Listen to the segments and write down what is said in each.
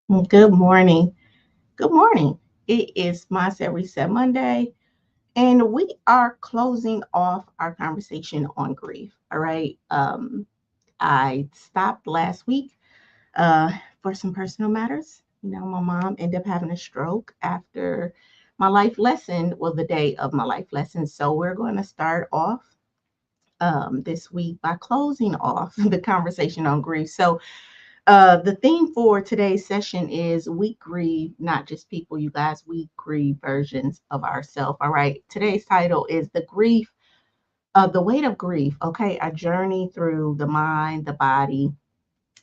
Good morning. Good morning. It is Mindset Reset Monday, and we are closing off our conversation on grief. All right. I stopped last week uh, for some personal matters. My mom ended up having a stroke after my life lesson, well, the day of my life lesson. So we're going to start off this week by closing off the conversation on grief. So the theme for today's session is we grieve not just people, you guys, we grieve versions of ourselves. All right. Today's title is the weight of grief. Okay. A journey through the mind, the body,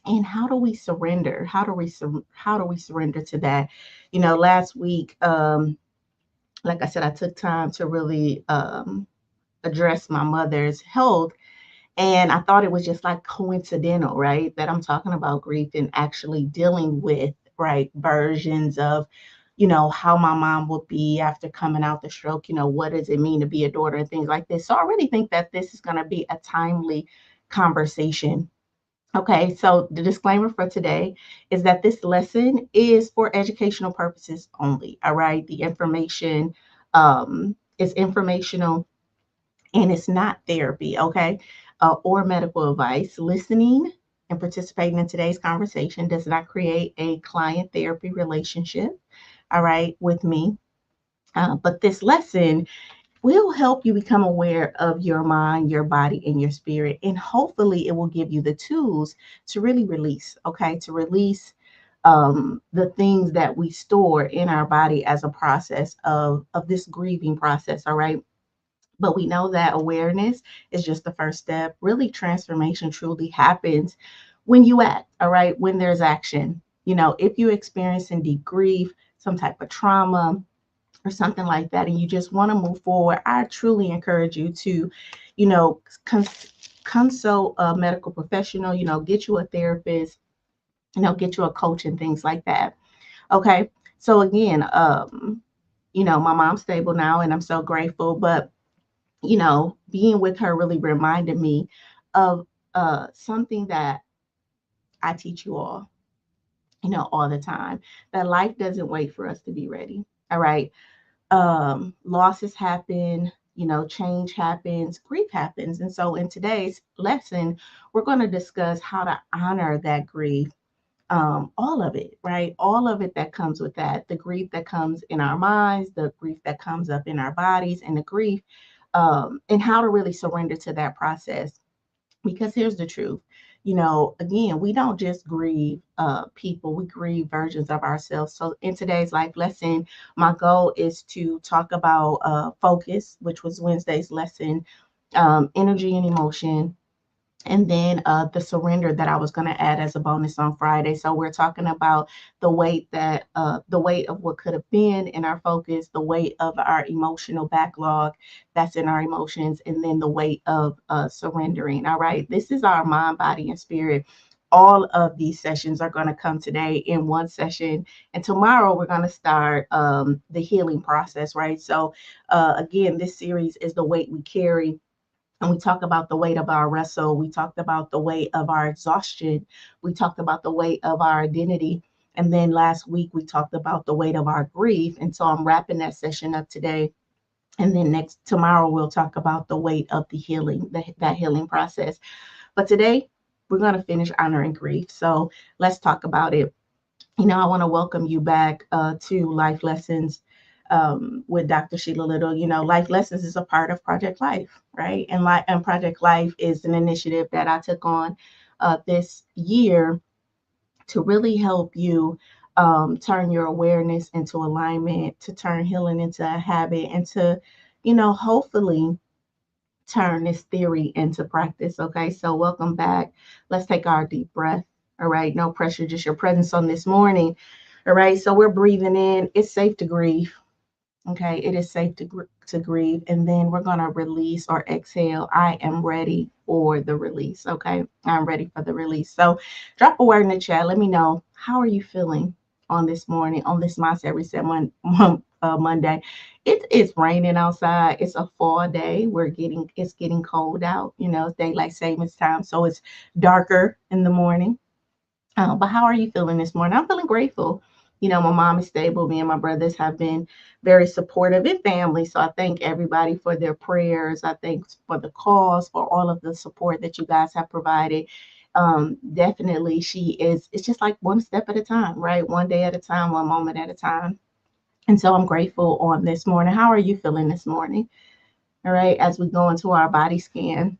and how do we surrender? How do we surrender to that? Last week, like I said, I took time to really address my mother's health, and I thought it was just like coincidental, right? That I'm talking about grief and actually dealing with, right, versions of, how my mom would be after coming out the stroke. What does it mean to be a daughter and things like this. So I really think that this is going to be a timely conversation. Okay, so the disclaimer for today is that this lesson is for educational purposes only. All right, the information is informational and it's not therapy, okay, or medical advice. Listening and participating in today's conversation does not create a client therapy relationship, all right, with me. But this lesson will help you become aware of your mind, your body, and your spirit. And hopefully, it will give you the tools to really release, okay, to release the things that we store in our body as a process of this grieving process, all right? But we know that awareness is just the first step. Really, transformation truly happens when you act, all right? When there's action. If you're experiencing deep grief, some type of trauma, or something like that, and you just want to move forward, I truly encourage you to, you know, consult a medical professional, get you a therapist, get you a coach and things like that. Okay. So again, my mom's stable now and I'm so grateful, but being with her really reminded me of something that I teach you all the time, that life doesn't wait for us to be ready. All right. Losses happen, change happens, grief happens. And so in today's lesson, we're going to discuss how to honor that grief, all of it, right? All of it that comes with that, the grief that comes in our minds, the grief that comes up in our bodies, and the grief, and how to really surrender to that process. Because here's the truth. Again, we don't just grieve people, we grieve versions of ourselves. So in today's life lesson, my goal is to talk about focus, which was Wednesday's lesson, energy and emotion, and then the surrender that I was going to add as a bonus on Friday. So we're talking about the weight of what could have been in our focus, the weight of our emotional backlog that's in our emotions, and then the weight of surrendering. All right, this is our mind, body, and spirit. All of these sessions are going to come today in one session, and tomorrow we're going to start the healing process. Right. So again, this series is the weight we carry, and we talked about the weight of our wrestle. We talked about the weight of our exhaustion. We talked about the weight of our identity. And then last week, we talked about the weight of our grief. And so I'm wrapping that session up today. And then tomorrow, we'll talk about the weight of the healing, that healing process. But today, we're going to finish honoring grief. So let's talk about it. I want to welcome you back to Life Lessons with Dr. Sheila Little. Life Lessons is a part of Project Life, right? And Project Life is an initiative that I took on this year to really help you turn your awareness into alignment, to turn healing into a habit, and to, hopefully turn this theory into practice. Okay, so welcome back. Let's take our deep breath. All right, no pressure, just your presence on this morning. All right, so we're breathing in. It's safe to grieve. Okay, it is safe to grieve. And then we're going to release or exhale. I am ready for the release. Okay, I'm ready for the release. So drop a word in the chat. Let me know, how are you feeling on this morning, on this Mindset Reset Monday? It is raining outside. It's a fall day. It's getting cold out. It's daylight savings time. So it's darker in the morning. But how are you feeling this morning? I'm feeling grateful. My mom is stable. Me and my brothers have been very supportive in family. So I thank everybody for their prayers. I thank for the calls, for all of the support that you guys have provided. Definitely, it's just like one step at a time, right? One day at a time, one moment at a time. And so I'm grateful on this morning. How are you feeling this morning? All right, as we go into our body scan.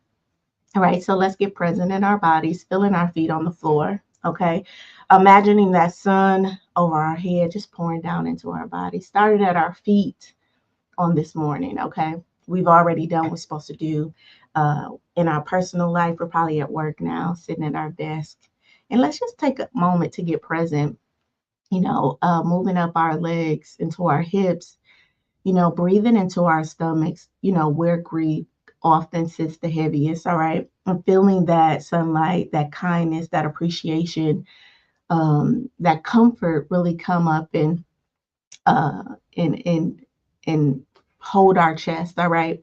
All right, so let's get present in our bodies, feeling our feet on the floor. Okay, imagining that sun over our head just pouring down into our body, started at our feet on this morning. Okay, we've already done what we're supposed to do in our personal life. We're probably at work now, sitting at our desk. And let's just take a moment to get present, moving up our legs into our hips, breathing into our stomachs, where grief often sits the heaviest. All right. And feeling that sunlight, that kindness, that appreciation, that comfort really come up uh and and and hold our chest. All right.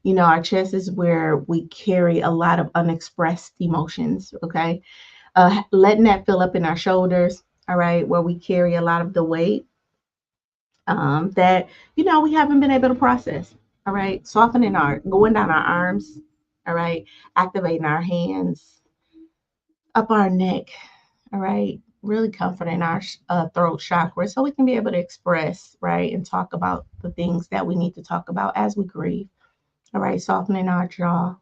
Our chest is where we carry a lot of unexpressed emotions. Okay. Letting that fill up in our shoulders, all right, where we carry a lot of the weight that we haven't been able to process. All right, softening our going down our arms. All right, activating our hands up our neck. All right, really comforting our throat chakra so we can be able to express, right, and talk about the things that we need to talk about as we grieve. All right, softening our jaw.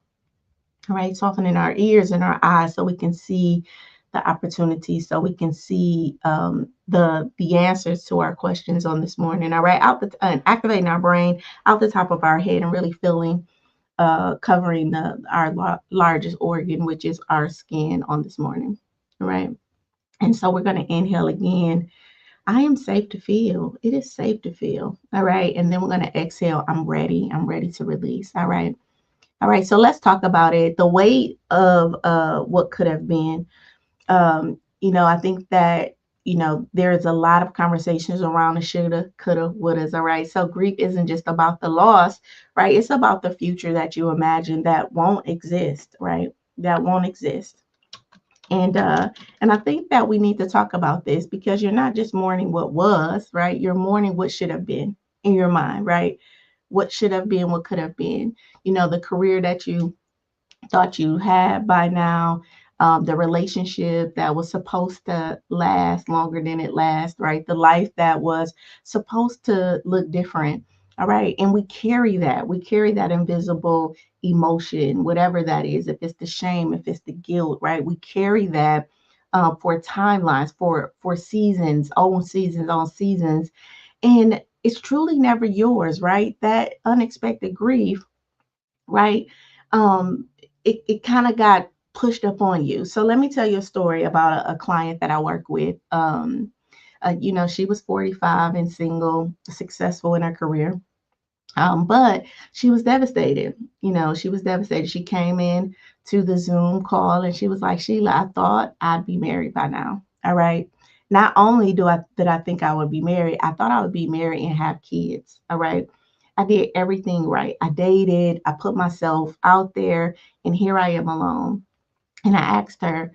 All right, softening our ears and our eyes so we can see the opportunities, so we can see the answers to our questions on this morning. All right, activating our brain out the top of our head and really feeling covering our largest organ, which is our skin on this morning. All right, and so we're going to inhale again. I am safe to feel. It is safe to feel. All right, and then we're going to exhale. I'm ready. I'm ready to release. All right. All right, so let's talk about it. The weight of what could have been. I think that, there's a lot of conversations around the shoulda, coulda, wouldas. All right. So grief isn't just about the loss, right? It's about the future that you imagine that won't exist, right? That won't exist. And I think that we need to talk about this because you're not just mourning what was, right? You're mourning what should have been in your mind, right? What should have been, what could have been. The career that you thought you had by now, the relationship that was supposed to last longer than it lasts, right? The life that was supposed to look different. All right. And we carry that invisible emotion, whatever that is, if it's the shame, if it's the guilt, right? We carry that for timelines, for seasons, on seasons. And it's truly never yours, right? That unexpected grief, right? Um, it kind of got pushed up on you. So let me tell you a story about a client that I work with. She was 45 and single, successful in her career. But she was devastated. She was devastated. She came in to the Zoom call and she was like, Sheila, I thought I'd be married by now. All right. Not only did I think I would be married, I thought I would be married and have kids. All right. I did everything right. I dated, I put myself out there, and here I am alone. And I asked her,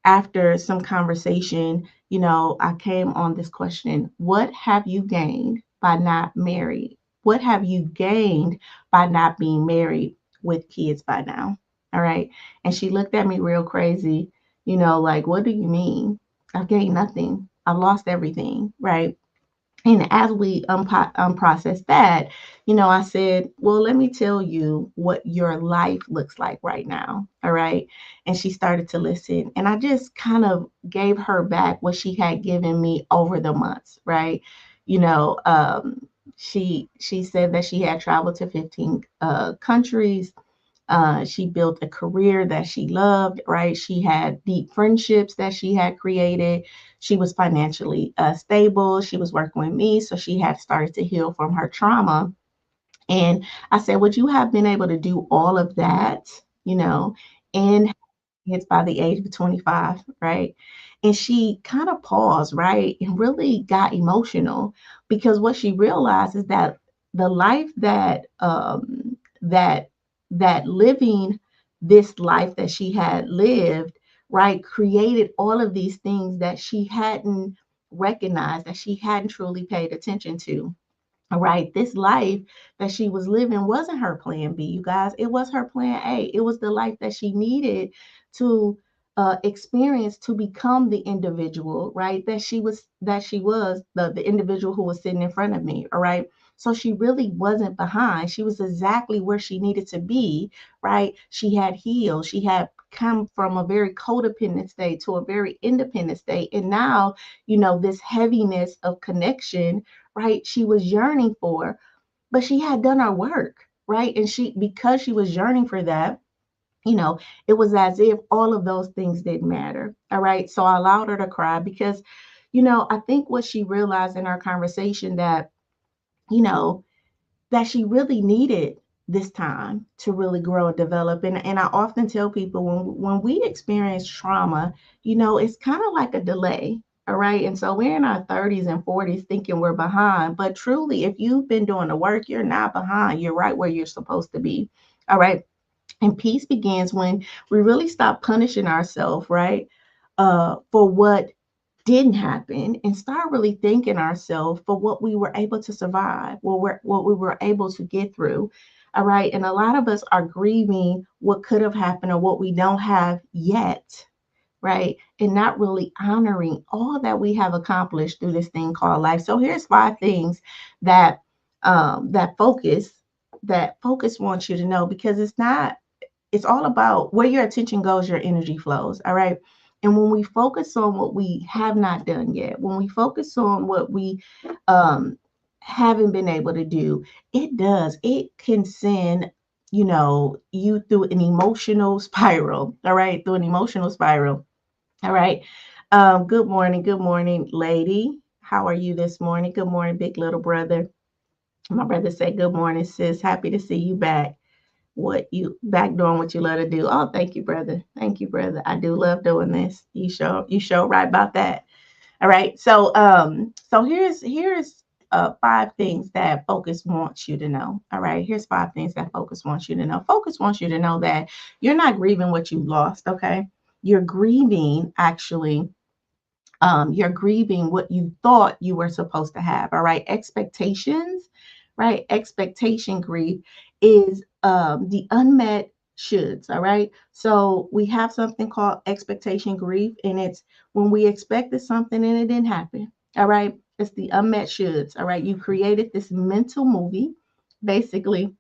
after some conversation, I came on this question: what have you gained by not married? What have you gained by not being married with kids by now? All right. And she looked at me real crazy, like, what do you mean? I've gained nothing. I've lost everything. Right. And as we unprocess that, I said, well, let me tell you what your life looks like right now. All right. And she started to listen. And I just kind of gave her back what she had given me over the months. Right. You know, um, she said that she had traveled to 15 countries. She built a career that she loved, right? She had deep friendships that she had created. She was financially stable. She was working with me. So she had started to heal from her trauma. And I said, would you have been able to do all of that, in kids by the age of 25, right? And she kind of paused, right? And really got emotional because what she realized is that the life that living this life that she had lived, right, created all of these things that she hadn't recognized, that she hadn't truly paid attention to. All right, this life that she was living wasn't her plan B, you guys. It was her plan A. It was the life that she needed to experience to become the individual, right? That she was the individual who was sitting in front of me. All right. So she really wasn't behind. She was exactly where she needed to be, right? She had healed. She had come from a very codependent state to a very independent state. And now, this heaviness of connection, right? She was yearning for, but she had done her work, right? And because she was yearning for that, you know, it was as if all of those things didn't matter. All right. So I allowed her to cry because, I think what she realized in our conversation you know, that she really needed this time to really grow and develop. And I often tell people when we experience trauma, it's kind of like a delay. All right. And so we're in our 30s and 40s thinking we're behind. But truly, if you've been doing the work, you're not behind. You're right where you're supposed to be. All right. And peace begins when we really stop punishing ourselves, right? For what didn't happen and start really thanking ourselves for what we were able to survive, what we were able to get through. All right. And a lot of us are grieving what could have happened or what we don't have yet, right? And not really honoring all that we have accomplished through this thing called life. So here's 5 things that that focus wants you to know, because it's all about where your attention goes, your energy flows. All right. And when we focus on what we have not done yet, when we focus on what we um, haven't been able to do, it can send, you through an emotional spiral. All right. Through an emotional spiral. All right. Good morning. Good morning, lady. How are you this morning? Good morning, big little brother. My brother said, good morning, sis. Happy to see you back. What you back doing what you love to do. Oh, thank you, brother. Thank you, brother. I do love doing this. You show right about that. All right. So here's 5 things that focus wants you to know. All right. Here's 5 things that focus wants you to know. Focus wants you to know that you're not grieving what you lost. Okay. You're grieving actually you're grieving what you thought you were supposed to have. All right. Expectations, right? Expectation grief is the unmet shoulds. All right. So we have something called expectation grief, and it's when we expected something and it didn't happen. All right. It's the unmet shoulds. All right. You created this mental movie, basically,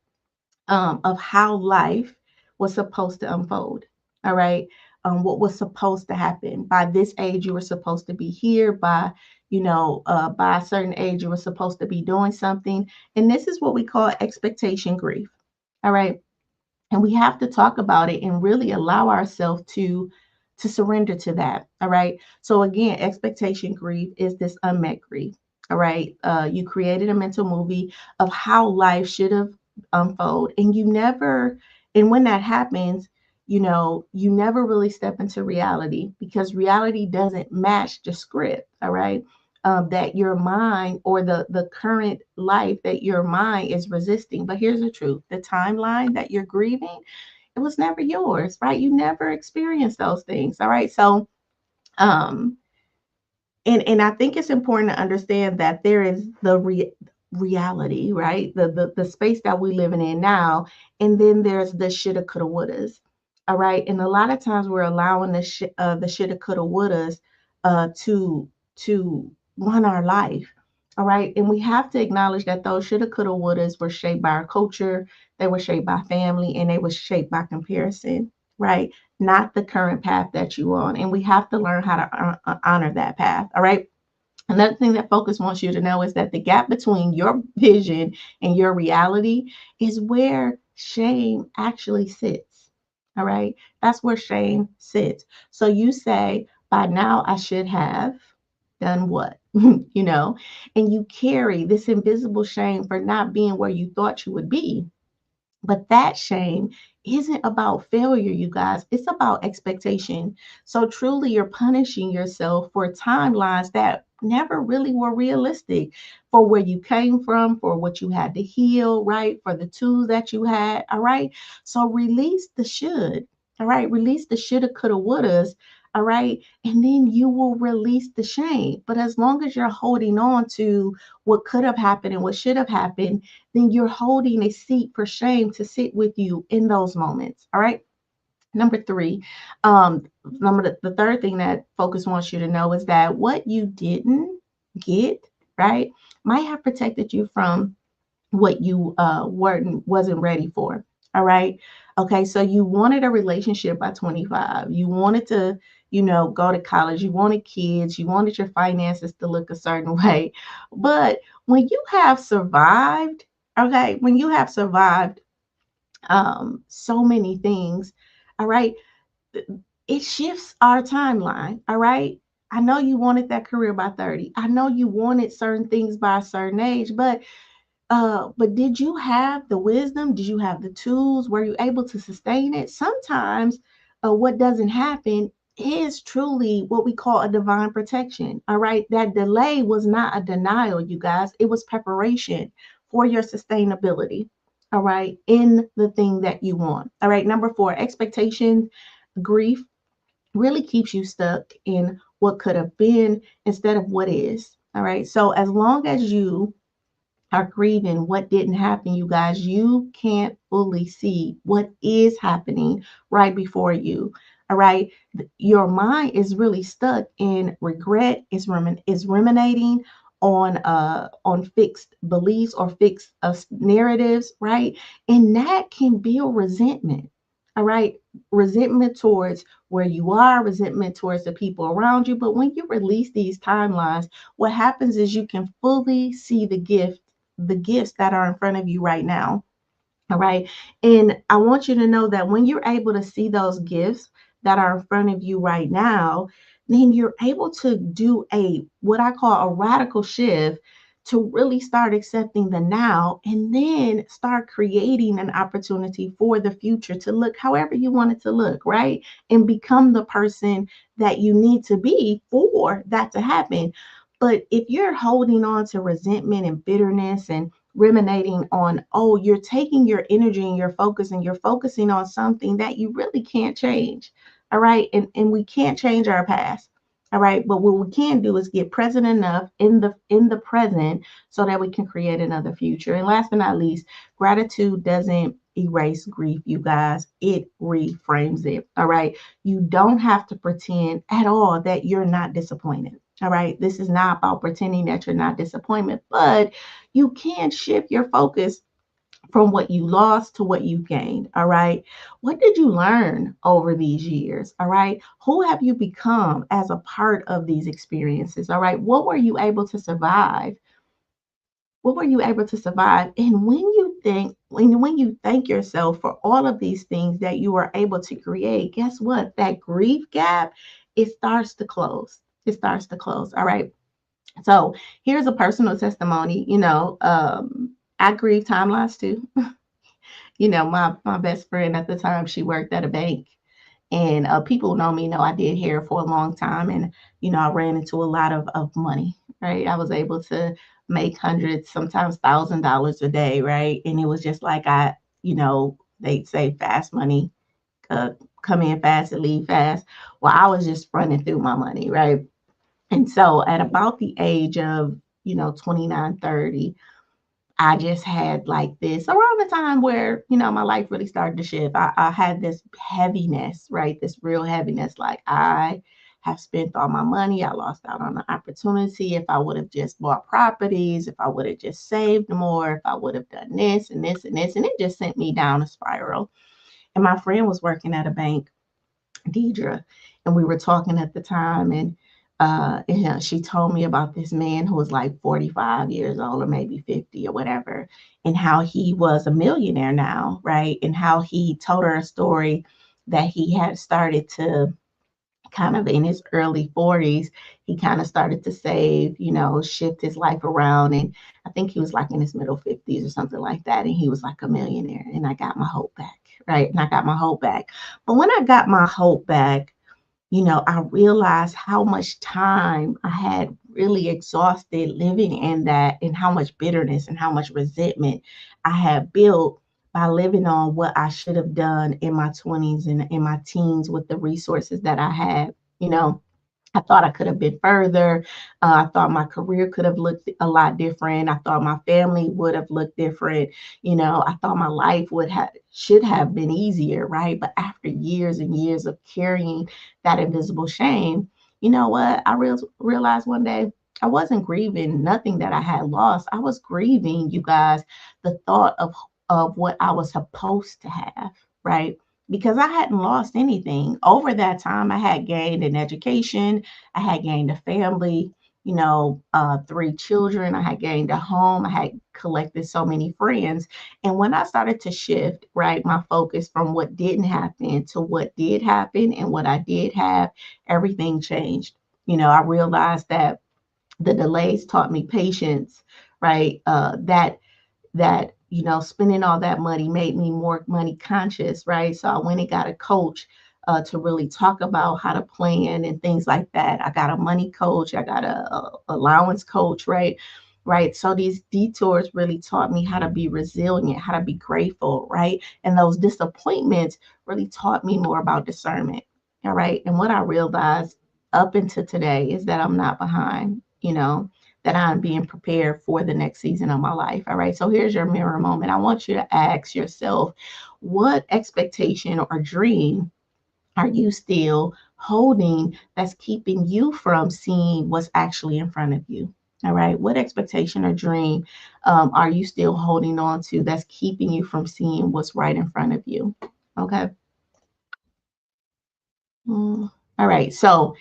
of how life was supposed to unfold. All right. What was supposed to happen. By this age, you were supposed to be here. By a certain age, you were supposed to be doing something. And this is what we call expectation grief. All right. And we have to talk about it and really allow ourselves to surrender to that. All right. So again, expectation grief is this unmet grief. All right. You created a mental movie of how life should have unfold, and when that happens, you never really step into reality, because reality doesn't match the script. All right. That your mind, or the current life that your mind is resisting. But here's the truth: the timeline that you're grieving, it was never yours, right? You never experienced those things. All right. So um and I think it's important to understand that there is the reality, right? The space that we living in now, and then there's the shoulda, coulda, wouldas. All right, and a lot of times we're allowing the shoulda, coulda, wouldas to run our life. All right, and we have to acknowledge that those shoulda, coulda, wouldas were shaped by our culture, they were shaped by family, and they were shaped by comparison. Right, not the current path that you on. And we have to learn how to honor that path. All right. Another thing that Focus wants you to know is that the gap between your vision and your reality is where shame actually sits. All right. That's where shame sits. So you say, by now I should have done what? And you carry this invisible shame for not being where you thought you would be. But that shame isn't about failure, you guys. It's about expectation. So truly, you're punishing yourself for timelines that never really were realistic, for where you came from, for what you had to heal, right? For the tools that you had. All right. So release the should. All right. Release the shoulda, coulda, wouldas. All right. And then you will release the shame. But as long as you're holding on to what could have happened and what should have happened, then you're holding a seat for shame to sit with you in those moments. All right. Number three, the third thing that Focus wants you to know is that what you didn't get, right, might have protected you from what you wasn't ready for. All right. Okay. So you wanted a relationship by 25. You wanted to, go to college. You wanted kids. You wanted your finances to look a certain way. But when you have survived, okay, when you have survived so many things, all right, it shifts our timeline. All right. I know you wanted that career by 30. I know you wanted certain things by a certain age, but did you have the wisdom? Did you have the tools? Were you able to sustain it? Sometimes what doesn't happen is truly what we call a divine protection. All right. That delay was not a denial, you guys. It was preparation for your sustainability. All right. In the thing that you want. All right. Number four, expectations, grief really keeps you stuck in what could have been instead of what is. All right. So as long as you are grieving what didn't happen, you guys, you can't fully see what is happening right before you. All right. Your mind is really stuck in regret, is ruminating on fixed beliefs or fixed narratives, right? And that can build resentment. All right. Resentment towards where you are, resentment towards the people around you. But when you release these timelines, what happens is you can fully see the gifts that are in front of you right now. All right. And I want you to know that when you're able to see those gifts that are in front of you right now, then you're able to do a what I call a radical shift to really start accepting the now and then start creating an opportunity for the future to look however you want it to look, right? And become the person that you need to be for that to happen. But if you're holding on to resentment and bitterness and ruminating on, oh, you're taking your energy and your focus and you're focusing on something that you really can't change. All right. And we can't change our past. All right. But what we can do is get present enough in the present so that we can create another future. And last but not least, gratitude doesn't erase grief, you guys. It reframes it. All right. You don't have to pretend at all that you're not disappointed. All right. This is not about pretending that you're not disappointed, but you can shift your focus from what you lost to what you gained. All right. What did you learn over these years? All right. Who have you become as a part of these experiences? All right. What were you able to survive? What were you able to survive? And when you thank yourself for all of these things that you were able to create, guess what? That grief gap, it starts to close. It starts to close. All right. So here's a personal testimony. I grieve timelines too. My best friend at the time, she worked at a bank, and people who know me know I did hair for a long time, and I ran into a lot of money. Right, I was able to make hundreds, sometimes $1,000 a day. Right, and it was just like they'd say fast money, uh, come in fast and leave fast. Well, I was just running through my money. Right. And so at about the age of, 29, 30, I just had like this around the time where, my life really started to shift. I had this heaviness, right? This real heaviness. Like I have spent all my money. I lost out on the opportunity. If I would have just bought properties, if I would have just saved more, if I would have done this and this and this, and it just sent me down a spiral. And my friend was working at a bank, Deidre, and we were talking at the time, and she told me about this man who was like 45 years old or maybe 50 or whatever, and how he was a millionaire now, right? And how he told her a story that he had started to kind of in his early 40s, he kind of started to save, shift his life around. And I think he was like in his middle 50s or something like that. And he was like a millionaire. And I got my hope back, right? And I got my hope back. But when I got my hope back, I realized how much time I had really exhausted living in that, and how much bitterness and how much resentment I had built by living on what I should have done in my 20s and in my teens with the resources that I had. You know, I thought I could have been further. I thought my career could have looked a lot different. I thought my family would have looked different. I thought my life should have been easier, right? But after years and years of carrying that invisible shame, you know what? I realized one day I wasn't grieving nothing that I had lost. I was grieving, you guys, the thought of what I was supposed to have, right? Because I hadn't lost anything. Over that time, I had gained an education, I had gained a family, 3 children, I had gained a home, I had collected so many friends. And when I started to shift, right, my focus from what didn't happen to what did happen and what I did have, everything changed. I realized that the delays taught me patience, right? That spending all that money made me more money conscious, right? So I went and got a coach to really talk about how to plan and things like that. I got a money coach, I got a allowance coach, right. So these detours really taught me how to be resilient, how to be grateful, right? And those disappointments really taught me more about discernment. All right. And what I realized up until today is that I'm not behind, that I'm being prepared for the next season of my life. All right. So here's your mirror moment. I want you to ask yourself, what expectation or dream are you still holding that's keeping you from seeing what's actually in front of you? All right. What expectation or dream are you still holding on to that's keeping you from seeing what's right in front of you? Okay. All right. So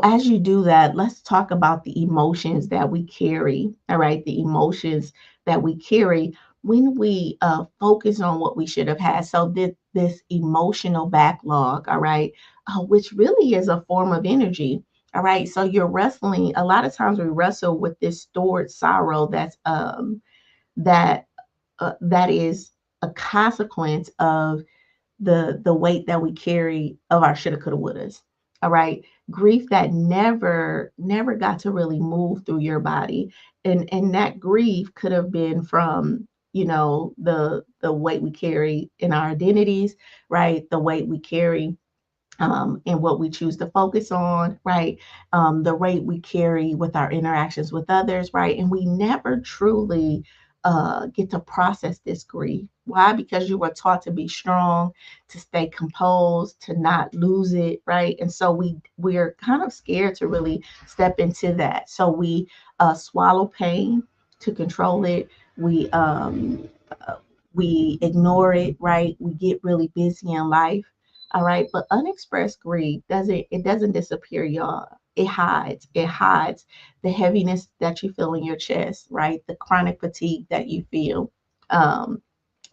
as you do that, let's talk about the emotions that we carry. All right, the emotions that we carry when we focus on what we should have had. So this emotional backlog, all right, which really is a form of energy. All right. So you're wrestling. A lot of times we wrestle with this stored sorrow that that is a consequence of the weight that we carry of our shoulda, coulda, wouldas. All right, grief that never got to really move through your body, and that grief could have been from the weight we carry in our identities, right? The weight we carry and what we choose to focus on, right? The rate we carry with our interactions with others, right? And we never truly get to process this grief. Why? Because you were taught to be strong, to stay composed, to not lose it, right? And so we're kind of scared to really step into that. So we swallow pain to control it. We ignore it, right? We get really busy in life, all right. But unexpressed grief doesn't disappear, y'all. It hides the heaviness that you feel in your chest, right? The chronic fatigue that you feel.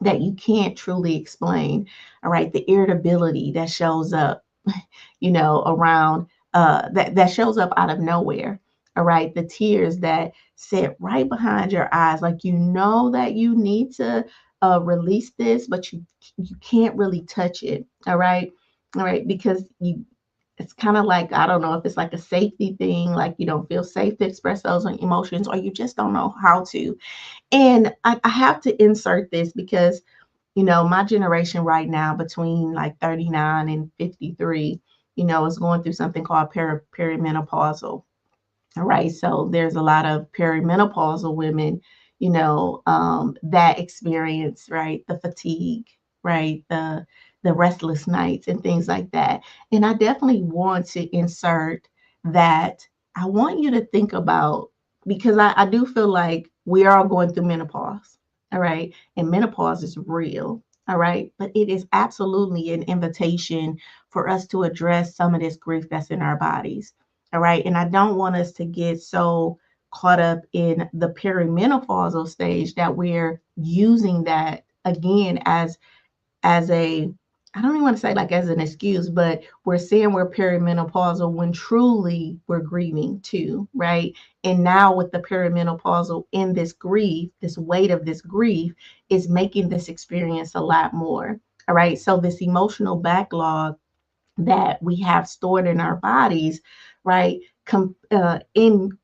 That you can't truly explain. All right, the irritability that shows up, around that shows up out of nowhere. All right, the tears that sit right behind your eyes, like that you need to release this, but you can't really touch it. All right, because it's kind of like, I don't know if it's like a safety thing, like you don't feel safe to express those emotions, or you just don't know how to. And I have to insert this because my generation right now, between like 39 and 53, is going through something called perimenopausal. All right. So there's a lot of perimenopausal women, that experience, right, the fatigue, right, the restless nights and things like that. And I definitely want to insert that. I want you to think about, because I do feel like we are all going through menopause. All right. And menopause is real. All right. But it is absolutely an invitation for us to address some of this grief that's in our bodies. All right. And I don't want us to get so caught up in the perimenopausal stage that we're using that again as a, I don't even want to say like as an excuse, but we're saying we're perimenopausal when truly we're grieving too, right? And now with the perimenopausal in this grief, this weight of this grief is making this experience a lot more. All right. So this emotional backlog that we have stored in our bodies, right? In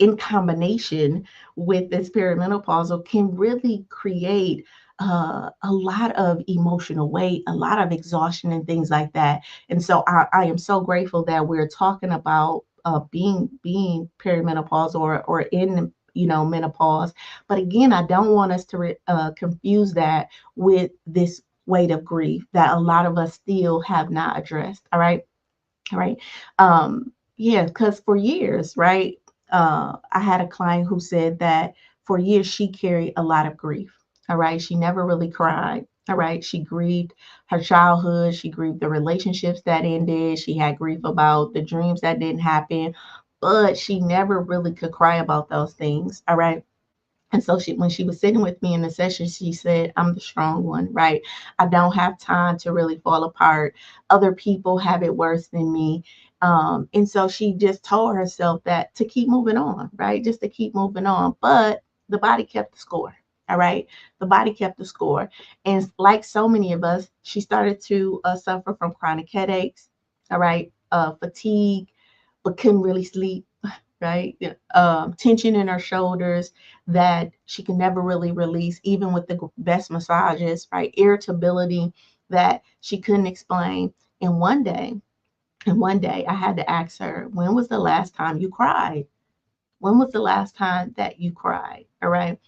in combination with this perimenopausal can really create a lot of emotional weight, a lot of exhaustion, and things like that. And so I am so grateful that we're talking about being perimenopause or in menopause. But again, I don't want us to confuse that with this weight of grief that a lot of us still have not addressed. All right. Yeah, because for years, right, I had a client who said that for years she carried a lot of grief. All right. She never really cried. All right. She grieved her childhood. She grieved the relationships that ended. She had grief about the dreams that didn't happen, but she never really could cry about those things. All right. And so when she was sitting with me in the session, she said, I'm the strong one, right? I don't have time to really fall apart. Other people have it worse than me. And so she just told herself that to keep moving on, right? Just to keep moving on. But the body kept the score. All right. The body kept the score. And like so many of us, she started to suffer from chronic headaches, all right, fatigue, but couldn't really sleep, right? Yeah. Tension in her shoulders that she can never really release, even with the best massages, right? Irritability that she couldn't explain. And one day I had to ask her, when was the last time you cried? When was the last time that you cried? All right.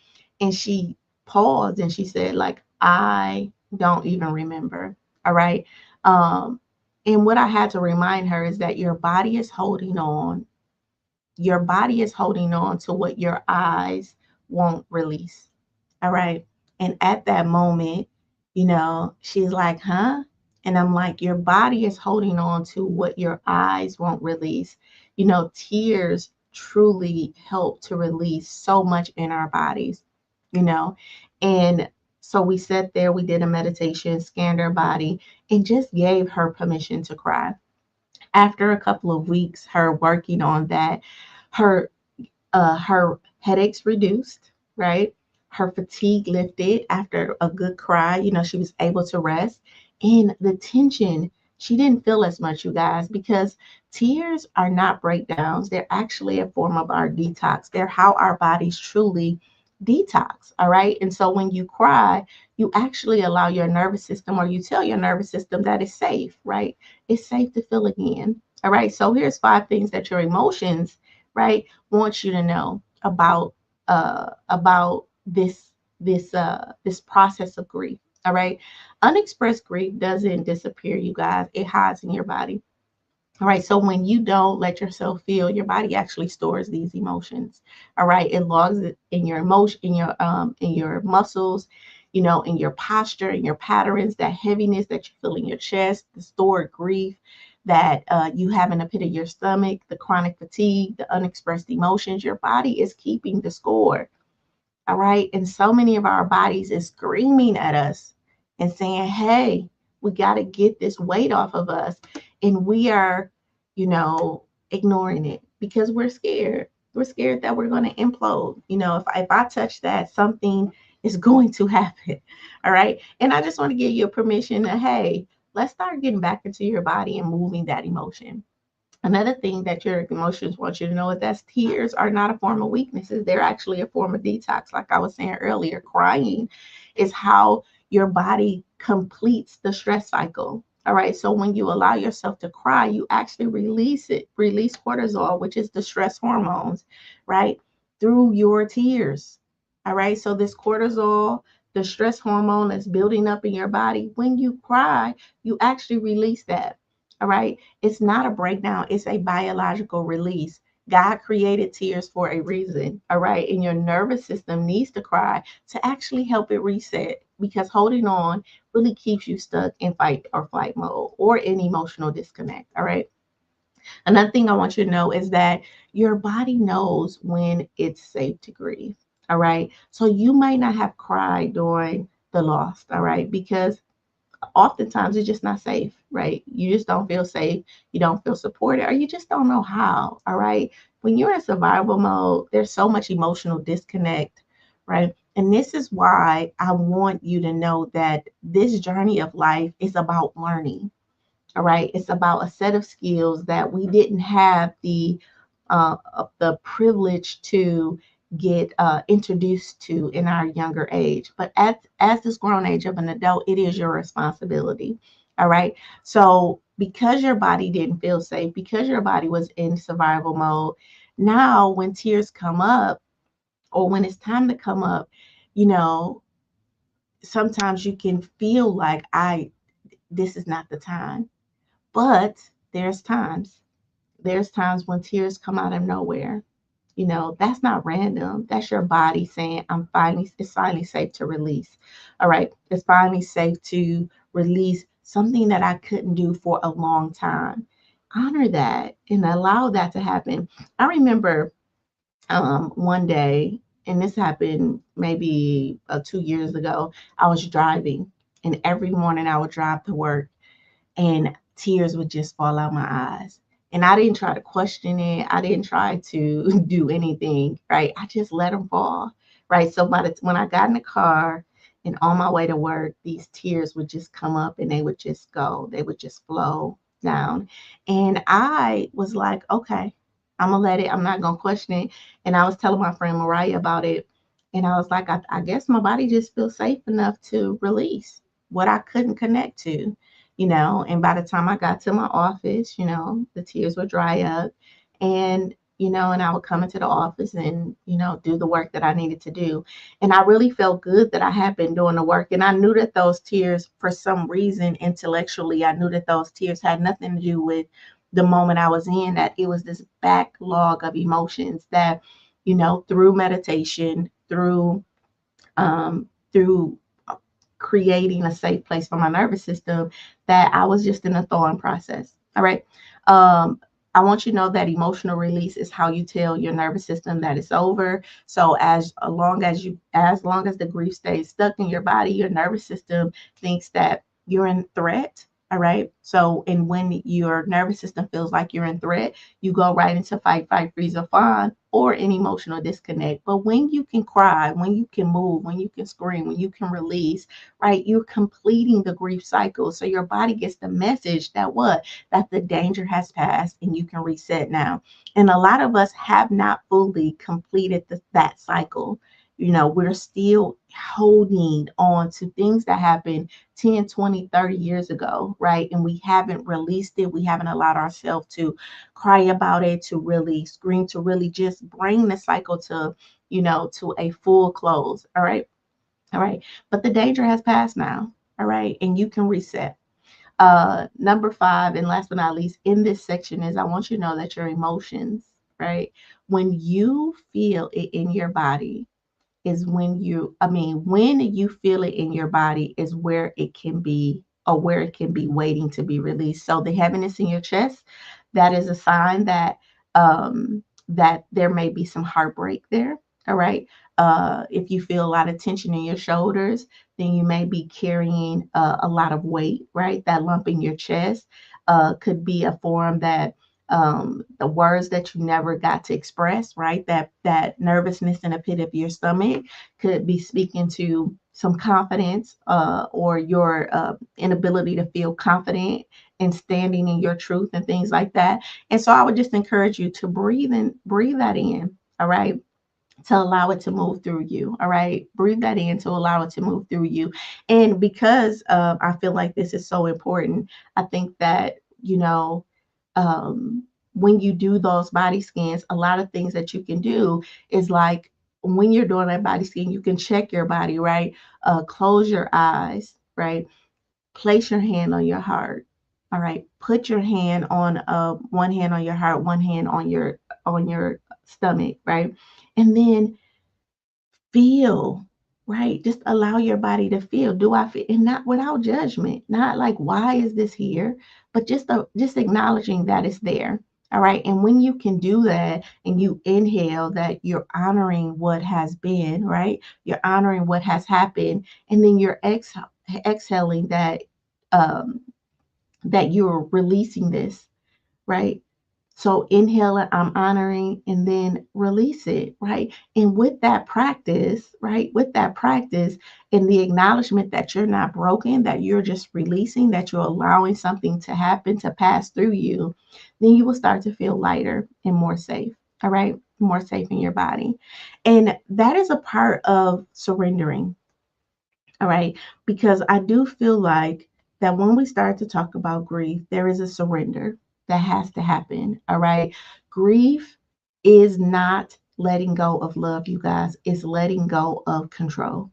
And she paused and she said, like, I don't even remember. All right. Um, and what I had to remind her is that your body is holding on. Your body is holding on to what your eyes won't release. All right. And at that moment, she's like, huh? And I'm like, your body is holding on to what your eyes won't release. Tears truly help to release so much in our bodies, you know. And so we sat there, we did a meditation, scanned her body, and just gave her permission to cry. After a couple of weeks, her working on that, her her headaches reduced, right? Her fatigue lifted after a good cry. She was able to rest. And the tension, she didn't feel as much, you guys, because tears are not breakdowns. They're actually a form of our detox. They're how our bodies truly detox. All right. And so when you cry, you actually allow your nervous system, or you tell your nervous system that it's safe, right? It's safe to feel again. All right. So here's 5 things that your emotions, right, want you to know about this process of grief. All right. Unexpressed grief doesn't disappear, you guys. It hides in your body. All right. So when you don't let yourself feel, your body actually stores these emotions. All right. It logs it in your emotion, in your muscles, in your posture, in your patterns, that heaviness that you feel in your chest, the stored grief that you have in the pit of your stomach, the chronic fatigue, the unexpressed emotions. Your body is keeping the score. All right. And so many of our bodies is screaming at us and saying, hey, we got to get this weight off of us. And we are, ignoring it because we're scared. We're scared that we're going to implode. If I touch that, something is going to happen. All right. And I just want to give you a permission to, hey, let's start getting back into your body and moving that emotion. Another thing that your emotions want you to know is that tears are not a form of weaknesses. They're actually a form of detox. Like I was saying earlier, crying is how your body completes the stress cycle. All right. So when you allow yourself to cry, you actually release cortisol, which is the stress hormones, right? Through your tears. All right. So this cortisol, the stress hormone that's building up in your body, when you cry, you actually release that. All right. It's not a breakdown, it's a biological release. God created tears for a reason. All right. And your nervous system needs to cry to actually help it reset, because holding on really keeps you stuck in fight or flight mode or in emotional disconnect. All right. Another thing I want you to know is that your body knows when it's safe to grieve. All right. So you might not have cried during the loss. All right. Because oftentimes it's just not safe, right? You just don't feel safe. You don't feel supported, or you just don't know how. All right. When you're in survival mode, there's so much emotional disconnect, right? And this is why I want you to know that this journey of life is about learning. All right. It's about a set of skills that we didn't have the privilege to get introduced to in our younger age. But as this grown age of an adult, it is your responsibility. All right. So because your body didn't feel safe, because your body was in survival mode, now when tears come up or when it's time to come up, you know, sometimes you can feel like this is not the time. But there's times. There's times when tears come out of nowhere. That's not random. That's your body saying, it's finally safe to release. All right. It's finally safe to release something that I couldn't do for a long time. Honor that and allow that to happen. I remember one day, and this happened maybe 2 years ago, I was driving, and every morning I would drive to work and tears would just fall out my eyes. And I didn't try to question it. I didn't try to do anything, right? I just let them fall, right? So when I got in the car and on my way to work, these tears would just come up and they would just go. They would just flow down. And I was like, okay, I'm going to let it. I'm not going to question it. And I was telling my friend Mariah about it. And I was like, I guess my body just feels safe enough to release what I couldn't connect to, and by the time I got to my office, the tears would dry up and I would come into the office and, do the work that I needed to do. And I really felt good that I had been doing the work. And I knew that those tears, for some reason, intellectually, I knew that those tears had nothing to do with the moment I was in, that it was this backlog of emotions that, through meditation, through creating a safe place for my nervous system, that I was just in a thawing process. All right. I want you to know that emotional release is how you tell your nervous system that it's over. So as long as the grief stays stuck in your body, your nervous system thinks that you're in threat. All right. So, and when your nervous system feels like you're in threat, you go right into fight, freeze, or fawn, or an emotional disconnect. But when you can cry, when you can move, when you can scream, when you can release, right, you're completing the grief cycle. So your body gets the message that the danger has passed and you can reset now. And a lot of us have not fully completed that cycle. We're still holding on to things that happened 10, 20, 30 years ago, right? And we haven't released it. We haven't allowed ourselves to cry about it, to really scream, to really just bring the cycle to a full close. All right. All right. But the danger has passed now. All right. And you can reset. Number 5, and last but not least, in this section is I want you to know that your emotions, right? When you feel it in your body, is when you feel it in your body is where it can be, or where it can be waiting to be released. So the heaviness in your chest, that is a sign that there may be some heartbreak there. All right. If you feel a lot of tension in your shoulders, then you may be carrying a lot of weight, right? That lump in your chest could be a form that the words that you never got to express, right? That nervousness in the pit of your stomach could be speaking to some confidence or your inability to feel confident in standing in your truth and things like that. And so I would just encourage you to breathe that in. All right, to allow it to move through you. All right. Breathe that in to allow it to move through you. And because I feel like this is so important, I think that, when you do those body scans, a lot of things that you can do is like when you're doing that body scan, you can check your body, right? Close your eyes, right? Place your hand on your heart. All right. Put your hand on one hand on your heart, one hand on your stomach, right? And then feel, right? Just allow your body to feel. Do I feel? And not without judgment, not like, why is this here? But just acknowledging that it's there. All right. And when you can do that and you inhale, that you're honoring what has been, right? You're honoring what has happened. And then you're exhaling um, that you're releasing this, right? So inhale it, I'm honoring, and then release it, right? And with that practice, right? With that practice and the acknowledgement that you're not broken, that you're just releasing, that you're allowing something to happen, to pass through you, then you will start to feel lighter and more safe. All right. More safe in your body. And that is a part of surrendering. All right. Because I do feel like that when we start to talk about grief, there is a surrender that has to happen. All right. Grief is not letting go of love, you guys, it's letting go of control.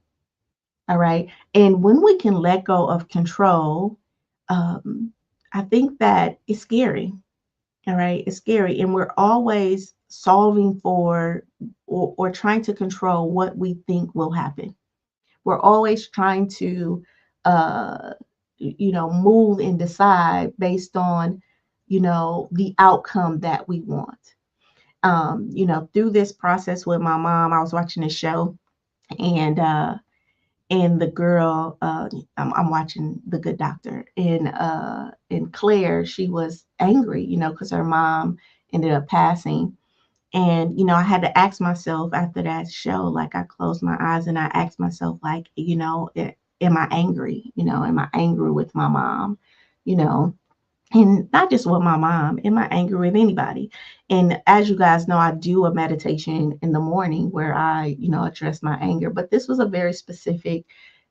All right. And when we can let go of control, um, I think that it's scary. All right. It's scary. And we're always solving for or trying to control what we think will happen. We're always trying to, uh, move and decide based on, the outcome that we want. Through this process with my mom, I was watching a show and, the girl, I'm watching The Good Doctor, and Claire, she was angry, because her mom ended up passing. And I had to ask myself after that show, like I closed my eyes and I asked myself, like, am I angry? Am I angry with my mom? You know, and not just with my mom, am I angry with anybody? And as you guys know, I do a meditation in the morning where I, address my anger. But this was a very specific,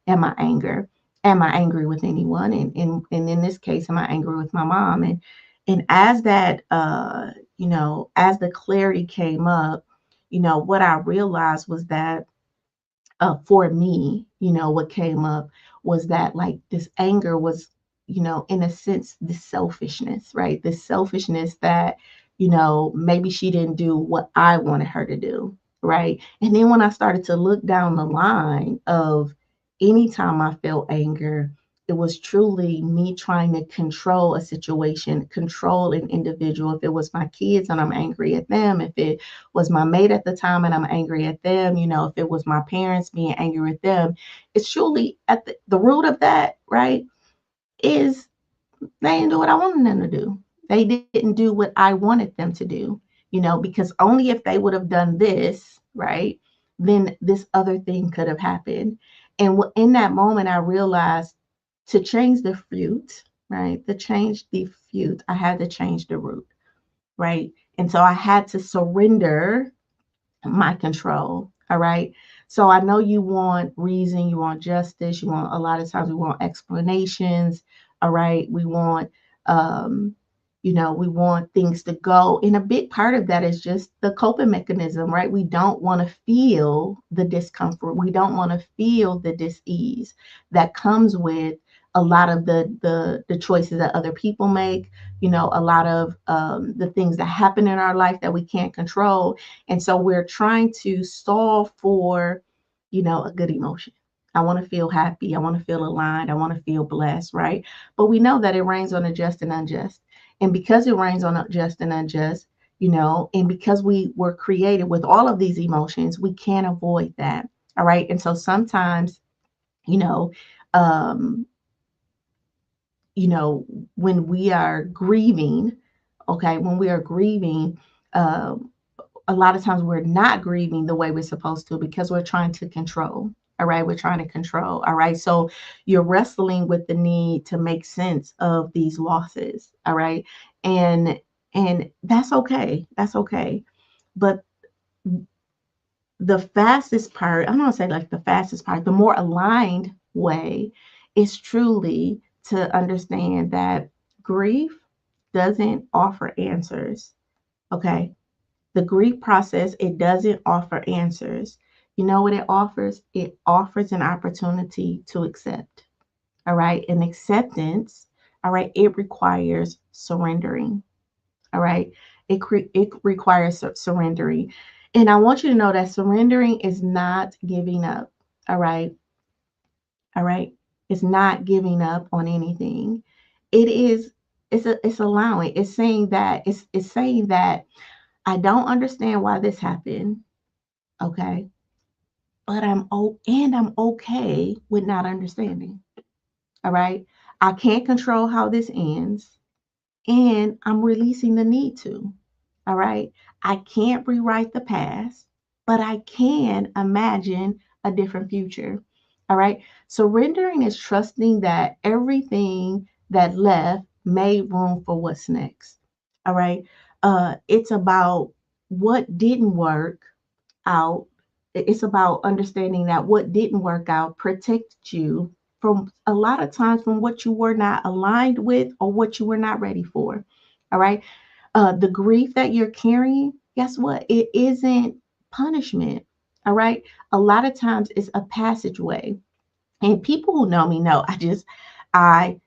am I anger? Am I angry with anyone? And in this case, am I angry with my mom? And as that as the clarity came up, what I realized was that for me, what came up was that like this anger was, in a sense, this selfishness, right? This selfishness that, maybe she didn't do what I wanted her to do, right? And then when I started to look down the line of anytime I felt anger, it was truly me trying to control a situation, control an individual. If it was my kids and I'm angry at them, if it was my mate at the time and I'm angry at them, if it was my parents being angry at them, it's truly at the root of that, right? Is they didn't do what I wanted them to do. They didn't do what I wanted them to do, because only if they would have done this, right, then this other thing could have happened. And in that moment, I realized to change the fruit, right, to change the fruit, I had to change the root, right? And so I had to surrender my control. All right. So I know you want reason, you want justice, you want a lot of times we want explanations. All right. Um, we want things to go. And a big part of that is just the coping mechanism, right? We don't want to feel the discomfort. We don't want to feel the dis-ease that comes with a lot of the choices that other people make, a lot of the things that happen in our life that we can't control. And so we're trying to solve for, a good emotion. I want to feel happy. I want to feel aligned. I want to feel blessed, right? But we know that it rains on the just and unjust. And because it rains on the just and unjust, and because we were created with all of these emotions, we can't avoid that. All right. And so sometimes, you know, um, you know, when we are grieving, okay, when we are grieving, um, a lot of times we're not grieving the way we're supposed to because we're trying to control. All right, we're trying to control. All right, so you're wrestling with the need to make sense of these losses. All right, and that's okay. That's okay. But the fastest part, I'm gonna say like the fastest part, the more aligned way is truly to understand that grief doesn't offer answers. Okay, the grief process, it doesn't offer answers. You know what it offers? It offers an opportunity to accept. All right. And acceptance, all right, it requires surrendering. All right. It requires surrendering. And I want you to know that surrendering is not giving up. All right. All right. It's not giving up on anything. It is, it's allowing, it's saying that I don't understand why this happened. Okay. But I'm okay with not understanding. All right. I can't control how this ends, and I'm releasing the need to. All right. I can't rewrite the past, but I can imagine a different future. All right. Surrendering is trusting that everything that left made room for what's next. All right. It's about what didn't work out. It's about understanding that what didn't work out protected you from a lot of times from what you were not aligned with or what you were not ready for. All right. The grief that you're carrying, guess what? It isn't punishment. All right. A lot of times it's a passageway. And people who know me know I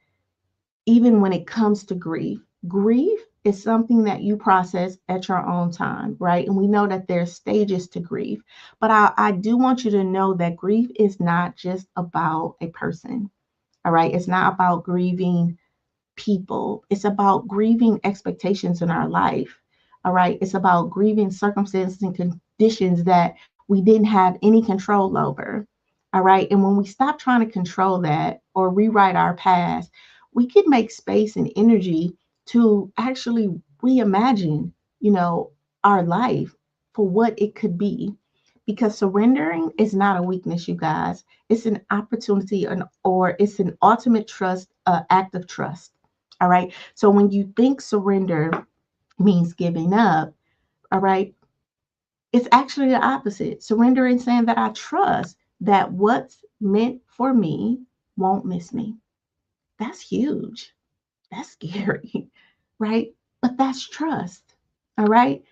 even when it comes to grief, grief is something that you process at your own time, right? And we know that there's stages to grief. But I do want you to know that grief is not just about a person, all right? It's not about grieving people. It's about grieving expectations in our life. All right. It's about grieving circumstances and conditions that we didn't have any control over. All right. And when we stop trying to control that or rewrite our past, we can make space and energy to actually reimagine, you know, our life for what it could be. Because surrendering is not a weakness, you guys. It's an opportunity or it's an ultimate trust, act of trust. All right. So when you think surrender means giving up, all right, it's actually the opposite. Surrender is saying that I trust that what's meant for me won't miss me. That's huge. That's scary, right? But that's trust. All right.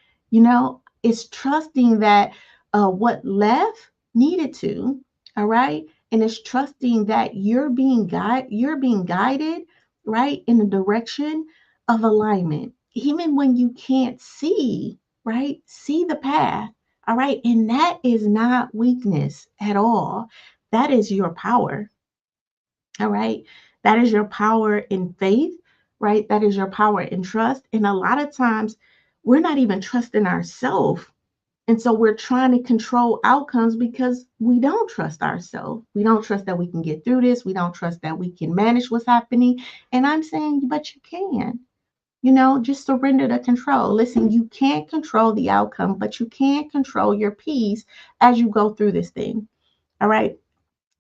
It's trusting that what left needed to, all right. And it's trusting that you're being guided, right, in the direction of alignment, even when you can't see, right? See the path. All right. And that is not weakness at all. That is your power. All right. That is your power in faith, right? That is your power in trust. And a lot of times we're not even trusting ourselves. And so we're trying to control outcomes because we don't trust ourselves. We don't trust that we can get through this. We don't trust that we can manage what's happening. And I'm saying, but you can. Just surrender the control. Listen, you can't control the outcome, but you can control your peace as you go through this thing. All right.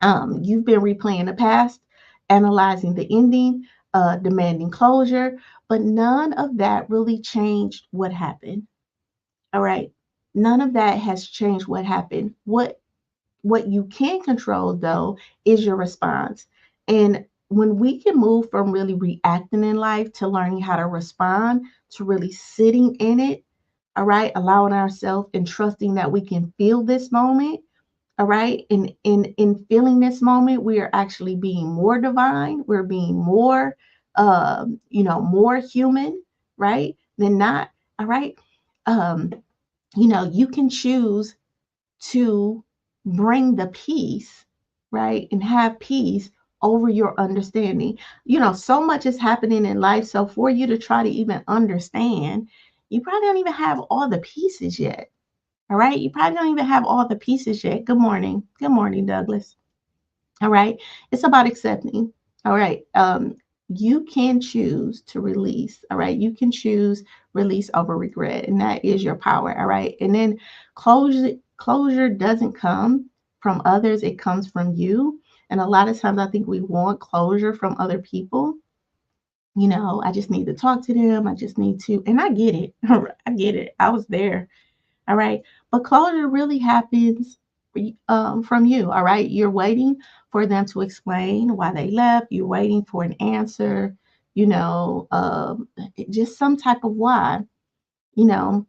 You've been replaying the past, analyzing the ending, demanding closure, but none of that really changed what happened. All right. None of that has changed what happened. What you can control though is your response. And when we can move from really reacting in life to learning how to respond, to really sitting in it, all right, allowing ourselves and trusting that we can feel this moment, all right. In feeling this moment, we are actually being more divine. We're being more more human, right? Than not. All right. Um, you can choose to bring the peace, right? And have peace over your understanding. So much is happening in life. So for you to try to even understand, you probably don't even have all the pieces yet. All right. You probably don't even have all the pieces yet. Good morning. Good morning, Douglas. All right. It's about accepting. All right. You can choose to release. All right. You can choose release over regret. And that is your power. All right. And then closure doesn't come from others, it comes from you. And a lot of times I think we want closure from other people. I just need to talk to them. I just need to, and I get it. I get it. I was there. All right. But closure really happens from you. All right. You're waiting for them to explain why they left. You're waiting for an answer, just some type of why, you know,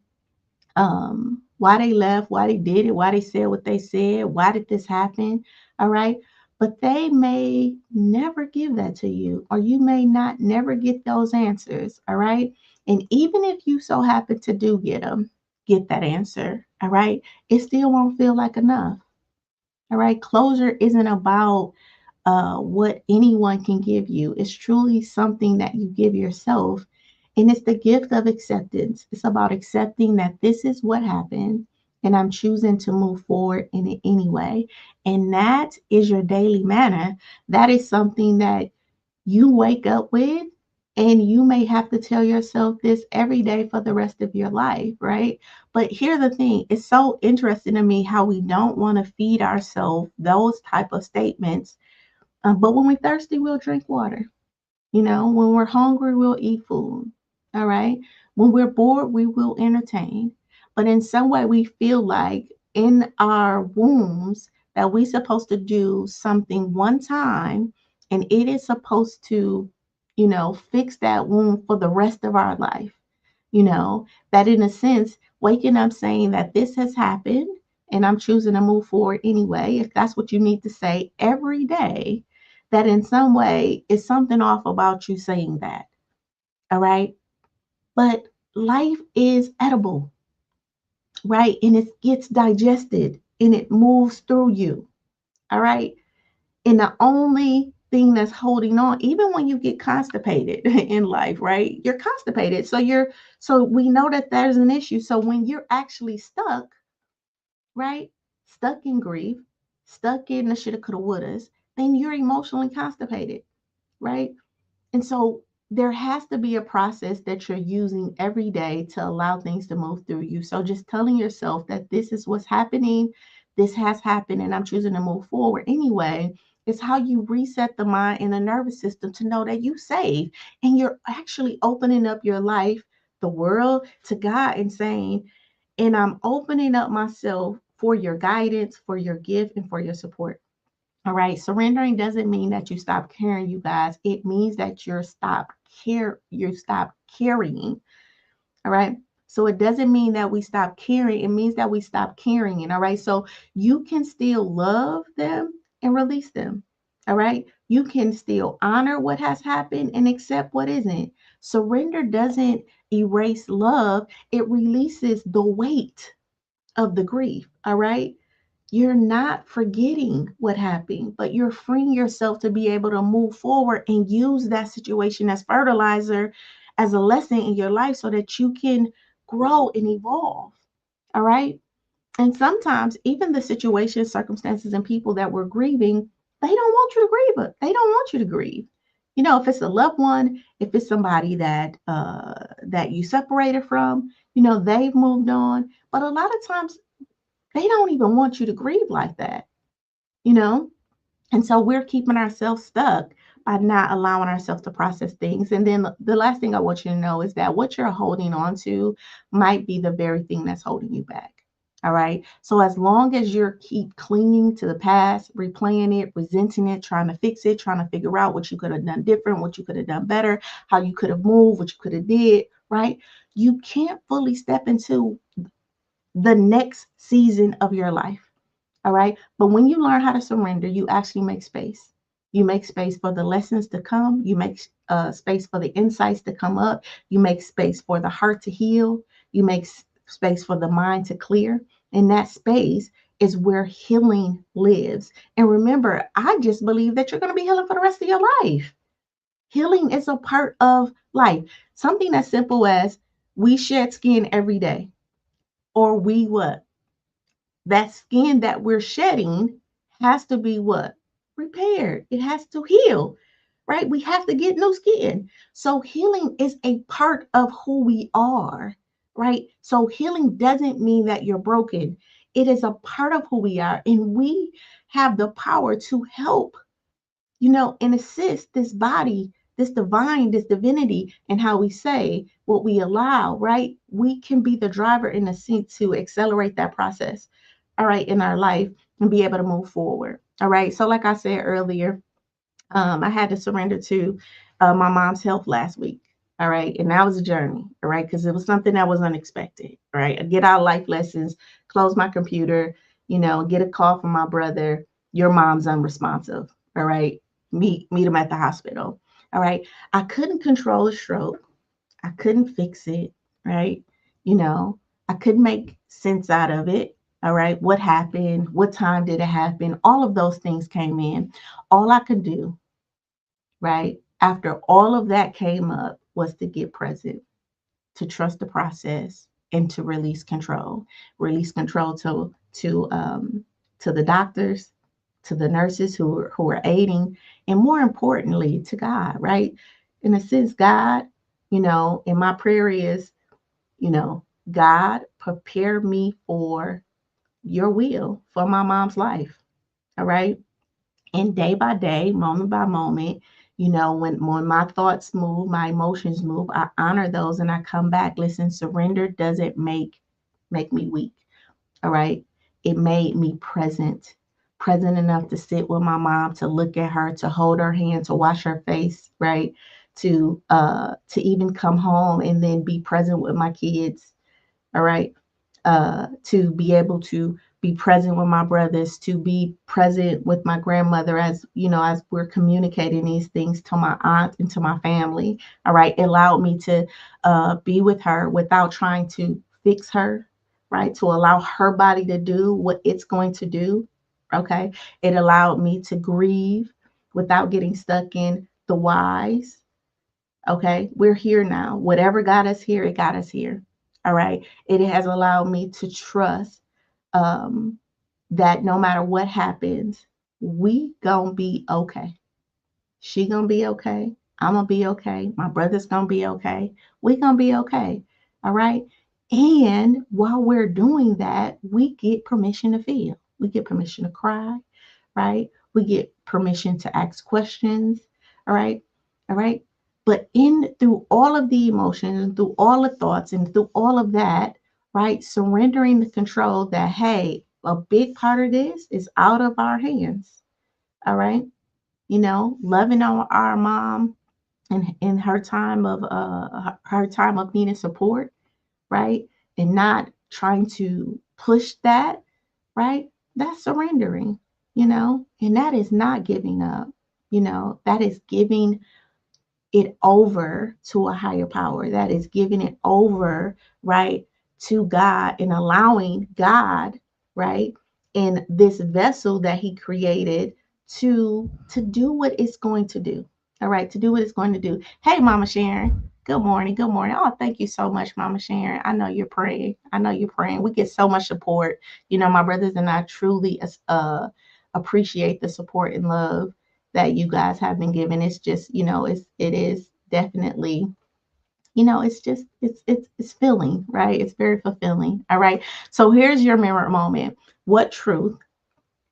why they left, why they did it, why they said what they said, why did this happen? All right. But they may never give that to you, or you may not never get those answers. All right. And even if you so happen to do get that answer, all right, it still won't feel like enough. All right. Closure isn't about what anyone can give you. It's truly something that you give yourself. And it's the gift of acceptance. It's about accepting that this is what happened and I'm choosing to move forward in it anyway. And that is your daily manner. That is something that you wake up with. And you may have to tell yourself this every day for the rest of your life, right? But here's the thing, it's so interesting to me how we don't want to feed ourselves those type of statements, but when we're thirsty, we'll drink water. When we're hungry, we'll eat food. All right. When we're bored, we will entertain. But in some way, we feel like in our wombs that we're supposed to do something one time and it is supposed to, fix that wound for the rest of our life. That in a sense, waking up saying that this has happened and I'm choosing to move forward anyway, if that's what you need to say every day, that in some way is something off about you saying that. All right. But life is edible, right? And it gets digested and it moves through you. All right. And the only thing that's holding on, even when you get constipated in life, right? You're constipated. So we know that there's an issue. So when you're actually stuck, right? Stuck in grief, stuck in the shoulda, coulda, wouldas, then you're emotionally constipated, right? And so there has to be a process that you're using every day to allow things to move through you. So just telling yourself that this is what's happening, this has happened, and I'm choosing to move forward anyway. Is how you reset the mind and the nervous system to know that you safe and you're actually opening up your life, the world to God and saying, and I'm opening up myself for your guidance, for your gift, and for your support. All right. Surrendering doesn't mean that you stop caring, you guys. It means that you stop carrying. All right. So it doesn't mean that we stop caring. It means that we stop carrying. All right. So you can still love them and release them. All right. You can still honor what has happened and accept what isn't. Surrender doesn't erase love, it releases the weight of the grief. All right. You're not forgetting what happened, but you're freeing yourself to be able to move forward and use that situation as fertilizer, as a lesson in your life so that you can grow and evolve. All right. And sometimes, even the situations, circumstances, and people that we're grieving, they don't want you to grieve it. They don't want you to grieve. If it's a loved one, if it's somebody that you separated from, they've moved on. But a lot of times they don't even want you to grieve like that, you know? And so we're keeping ourselves stuck by not allowing ourselves to process things. And then the last thing I want you to know is that what you're holding on to might be the very thing that's holding you back. All right. So as long as you're keep clinging to the past, replaying it, resenting it, trying to fix it, trying to figure out what you could have done different, what you could have done better, how you could have moved, what you could have did, right? You can't fully step into the next season of your life. All right. But when you learn how to surrender, you actually make space. You make space for the lessons to come. You make space for the insights to come up. You make space for the heart to heal. You make space for the mind to clear. And that space is where healing lives. And remember, I just believe that you're going to be healing for the rest of your life. Healing is a part of life. Something as simple as we shed skin every day, or we what? That skin that we're shedding has to be what? Repaired. It has to heal, right? We have to get new skin. So healing is a part of who we are, right? So healing doesn't mean that you're broken. It is a part of who we are. And we have the power to help, and assist this body, this divine, this divinity, and how we say what we allow, right? We can be the driver in the seat to accelerate that process, all right, in our life and be able to move forward. All right. So, like I said earlier, I had to surrender to my mom's health last week. All right. And that was a journey. All right. Because it was something that was unexpected. All right. I get out life lessons, close my computer, get a call from my brother. Your mom's unresponsive. All right. Meet him at the hospital. All right. I couldn't control a stroke. I couldn't fix it. Right. You know, I couldn't make sense out of it. All right. What happened? What time did it happen? All of those things came in. All I could do, right? After all of that came up was to get present, to trust the process, and to release control. Release control to the doctors, to the nurses who are aiding, and more importantly, to God, right? In a sense, God, and my prayer is, God, prepare me for your will for my mom's life. All right. And day by day, moment by moment, when my thoughts move, my emotions move, I honor those and I come back. Listen, surrender doesn't make make me weak. All right. It made me present enough to sit with my mom, to look at her, to hold her hand, to wash her face, right? To even come home and then be present with my kids. All right. To be able to be present with my brothers, to be present with my grandmother, as you know, as we're communicating these things to my aunt and to my family. All right. It allowed me to be with her without trying to fix her, right? To allow her body to do what it's going to do. Okay. It allowed me to grieve without getting stuck in the whys. Okay, we're here now. Whatever got us here, it got us here. All right. It has allowed me to trust um, that no matter what happens, we gonna be okay. She gonna be okay. I'm gonna be okay. My brother's gonna be okay. We gonna be okay. All right. And while we're doing that, we get permission to feel. We get permission to cry, right? We get permission to ask questions. All right. All right. But in through all of the emotions and through all the thoughts and through all of that, right? Surrendering the control that, hey, a big part of this is out of our hands. All right, loving our mom in her time of her time of needing support, right? And not trying to push that, right? That's surrendering, and that is not giving up, that is giving it over to a higher power. That is giving it over, right, to God and allowing God, right, in this vessel that He created to do what it's going to do. All right, to do what it's going to do. Hey, Mama Sharon. Good morning. Good morning. Oh, thank you so much, Mama Sharon. I know you're praying. I know you're praying. We get so much support. My brothers and I truly appreciate the support and love that you guys have been given. It's just, it is definitely, it's filling, right? It's very fulfilling. All right. So here's your mirror moment. What truth?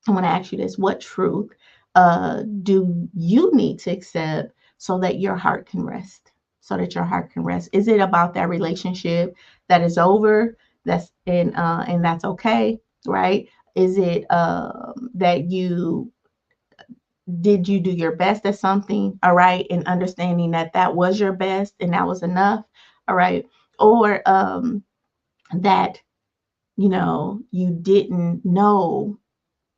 I want to ask you this. What truth do you need to accept so that your heart can rest? So that your heart can rest. Is it about that relationship that is over? And that's okay, right? Is it that you do your best at something, all right, and understanding that that was your best and that was enough, all right, or that you didn't know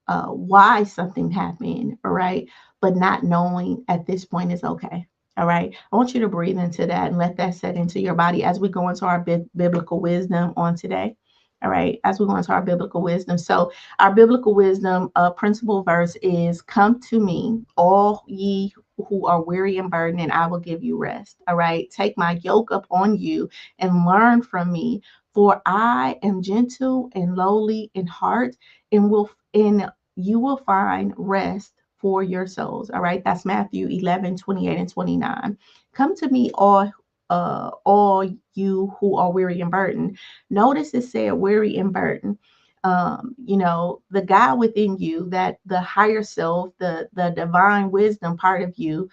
why something happened, all right, but not knowing at this point is okay. All right, I want you to breathe into that and let that set into your body as we go into our biblical wisdom on today. All right, as we go into our biblical wisdom. So, our biblical wisdom principle verse is, "Come to me, all ye who are weary and burdened, and I will give you rest." All right, take my yoke up on you and learn from me, for I am gentle and lowly in heart, and you will find rest for your souls. All right. That's Matthew 11:28 and 29. Come to me, all you who are weary and burdened. Notice it said weary and burdened. The God within you, that the higher self, the divine wisdom part of you,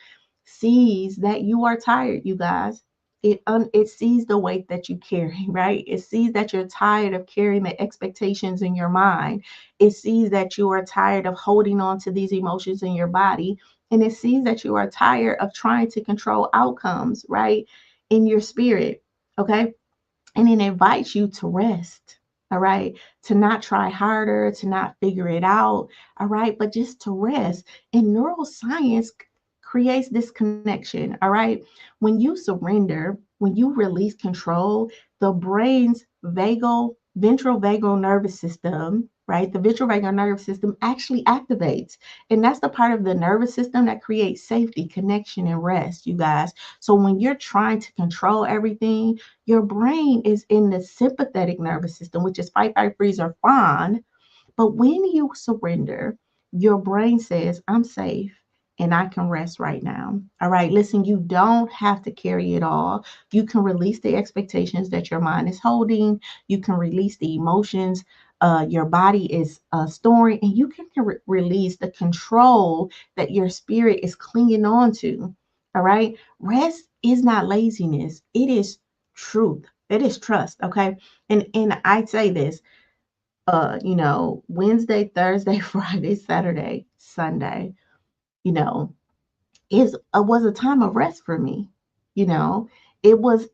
sees that you are tired, you guys. It sees the weight that you carry, right? It sees that you're tired of carrying the expectations in your mind. It sees that you are tired of holding on to these emotions in your body. And it sees that you are tired of trying to control outcomes, right? In your spirit. Okay. And it invites you to rest. All right. To not try harder, to not figure it out. All right. But just to rest. And neuroscience creates this connection. All right. When you surrender, when you release control, the brain's ventral vagal nervous system, right? The ventral vagal nervous system actually activates. And that's the part of the nervous system that creates safety, connection, and rest, you guys. So when you're trying to control everything, your brain is in the sympathetic nervous system, which is fight, flight, freeze, or fawn. But when you surrender, your brain says, I'm safe and I can rest right now. All right. Listen, you don't have to carry it all. You can release the expectations that your mind is holding. You can release the emotions your body is storing, and you can release the control that your spirit is clinging on to. All right. Rest is not laziness, it is truth. It is trust, okay? And I say this, Wednesday, Thursday, Friday, Saturday, Sunday, you know, is was a time of rest for me. You know, it was,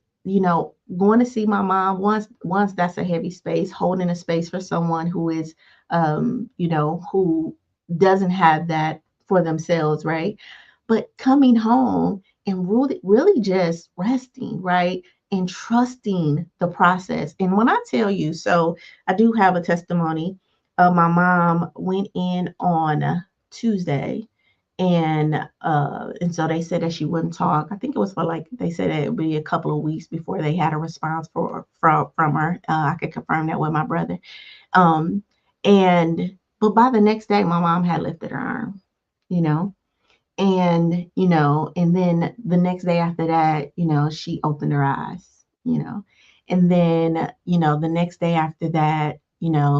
going to see my mom once that's a heavy space, holding a space for someone who is who doesn't have that for themselves, right? But coming home and really just resting, right? And trusting the process. And when I tell you, so I do have a testimony. My mom went in on Tuesday, and so they said that she wouldn't talk. I think it was for, like, they said it would be a couple of weeks before they had a response from her. I could confirm that with my brother. Um, and but by the next day, my mom had lifted her arm, you know, and then the next day after that, she opened her eyes, and then the next day after that,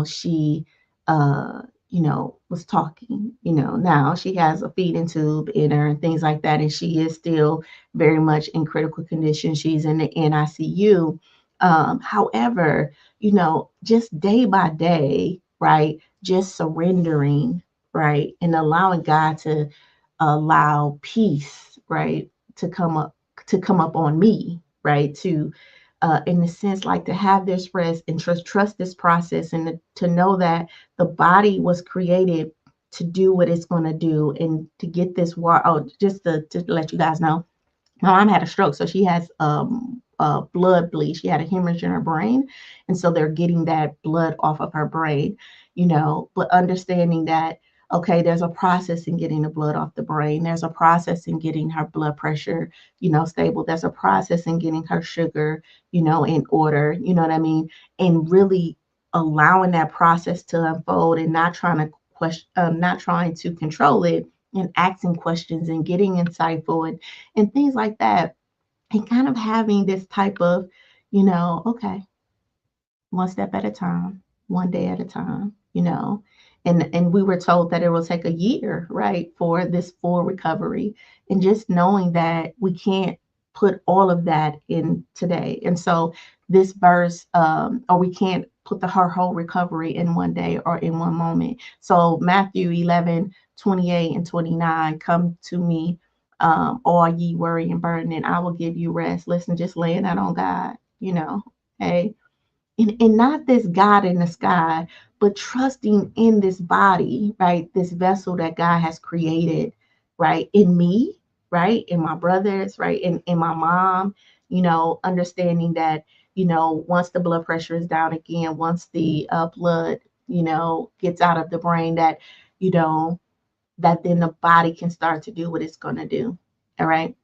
she was talking. Now she has a feeding tube in her and things like that, and she is still very much in critical condition. She's in the NICU. However, just day by day, right, just surrendering, right, and allowing God to allow peace, right, to come up on me, right, to in the sense, like, to have this rest and trust this process, and to know that the body was created to do what it's going to do, and to get this water. Oh, just to let you guys know, my mom had a stroke, so she has blood bleed. She had a hemorrhage in her brain, and so they're getting that blood off of her brain, But understanding that, okay, there's a process in getting the blood off the brain. There's a process in getting her blood pressure, stable. There's a process in getting her sugar, in order. You know what I mean? And really allowing that process to unfold, and not trying to not trying to control it, and asking questions and getting insightful, and things like that, and kind of having this type of, okay, one step at a time, one day at a time, and we were told that it will take a year, right, for this full recovery, and just knowing that we can't put all of that in today. And so this verse, or we can't put her whole recovery in one day or in one moment. So Matthew 11:28 and 29, come to me, all ye worry and burden, and I will give you rest. Listen, just laying that on God, hey, and not this God in the sky, but trusting in this body, right? This vessel that God has created, right? In me, right? In my brothers, right? In my mom, understanding that, once the blood pressure is down again, once the blood, gets out of the brain, that, you know, that then the body can start to do what it's going to do. All right.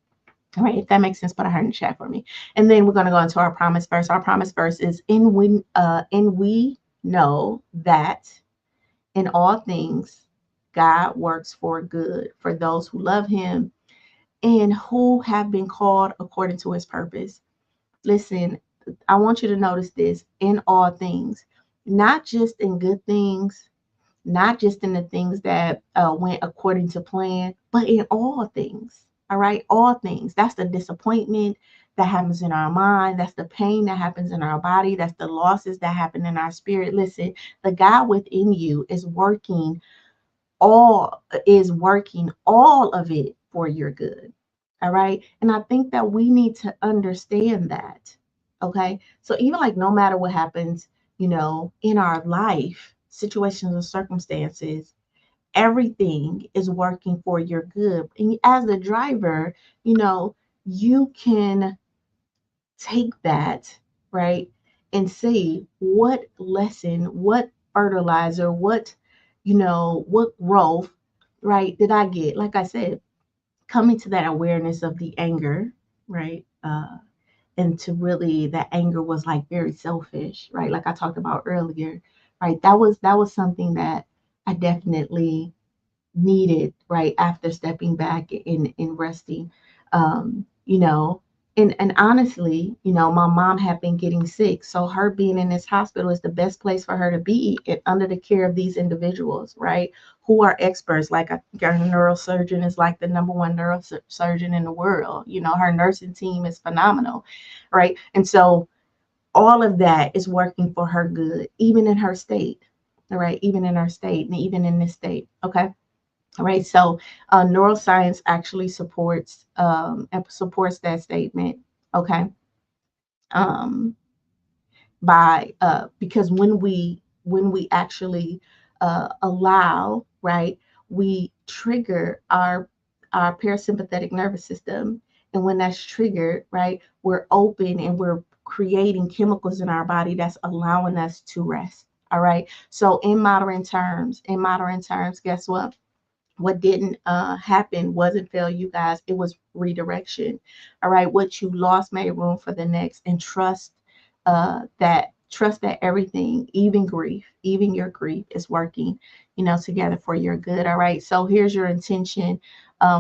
All right, if that makes sense, put a heart in the chat for me. And then we're going to go into our promise verse. Our promise verse is, in we know that in all things God works for good for those who love him and who have been called according to his purpose. Listen, I want you to notice this: in all things, not just in good things, not just in the things that went according to plan, but in all things. All right, all things. That's the disappointment that happens in our mind. That's the pain that happens in our body. That's the losses that happen in our spirit. Listen, the God within you all of it for your good. All right. And I think that we need to understand that. Okay. So even, like, no matter what happens, in our life, situations and circumstances, everything is working for your good. And as a driver, you can take that, right, and see what lesson, what fertilizer, what growth, right, did I get? Like I said, coming to that awareness of the anger, right? And to really, that anger was like very selfish, right? Like I talked about earlier, right? That was something that I definitely needed, right, after stepping back in resting. You know, and honestly, my mom had been getting sick, so her being in this hospital is the best place for her to be, under the care of these individuals, right, who are experts. Like, I think our neurosurgeon is like the number one neurosurgeon in the world. Her nursing team is phenomenal, right? And so all of that is working for her good, even in her state. All right, even in her state and even in this state. Okay. All right. So neuroscience actually supports that statement. Okay. Um, by because when we actually allow, right, we trigger our parasympathetic nervous system, and when that's triggered, right, we're open and we're creating chemicals in our body that's allowing us to rest. All right. So in modern terms, guess what didn't happen wasn't failure, you guys. It was redirection. All right. What you lost made room for the next, and trust that everything, even grief, even your grief, is working, together for your good. All right. So here's your intention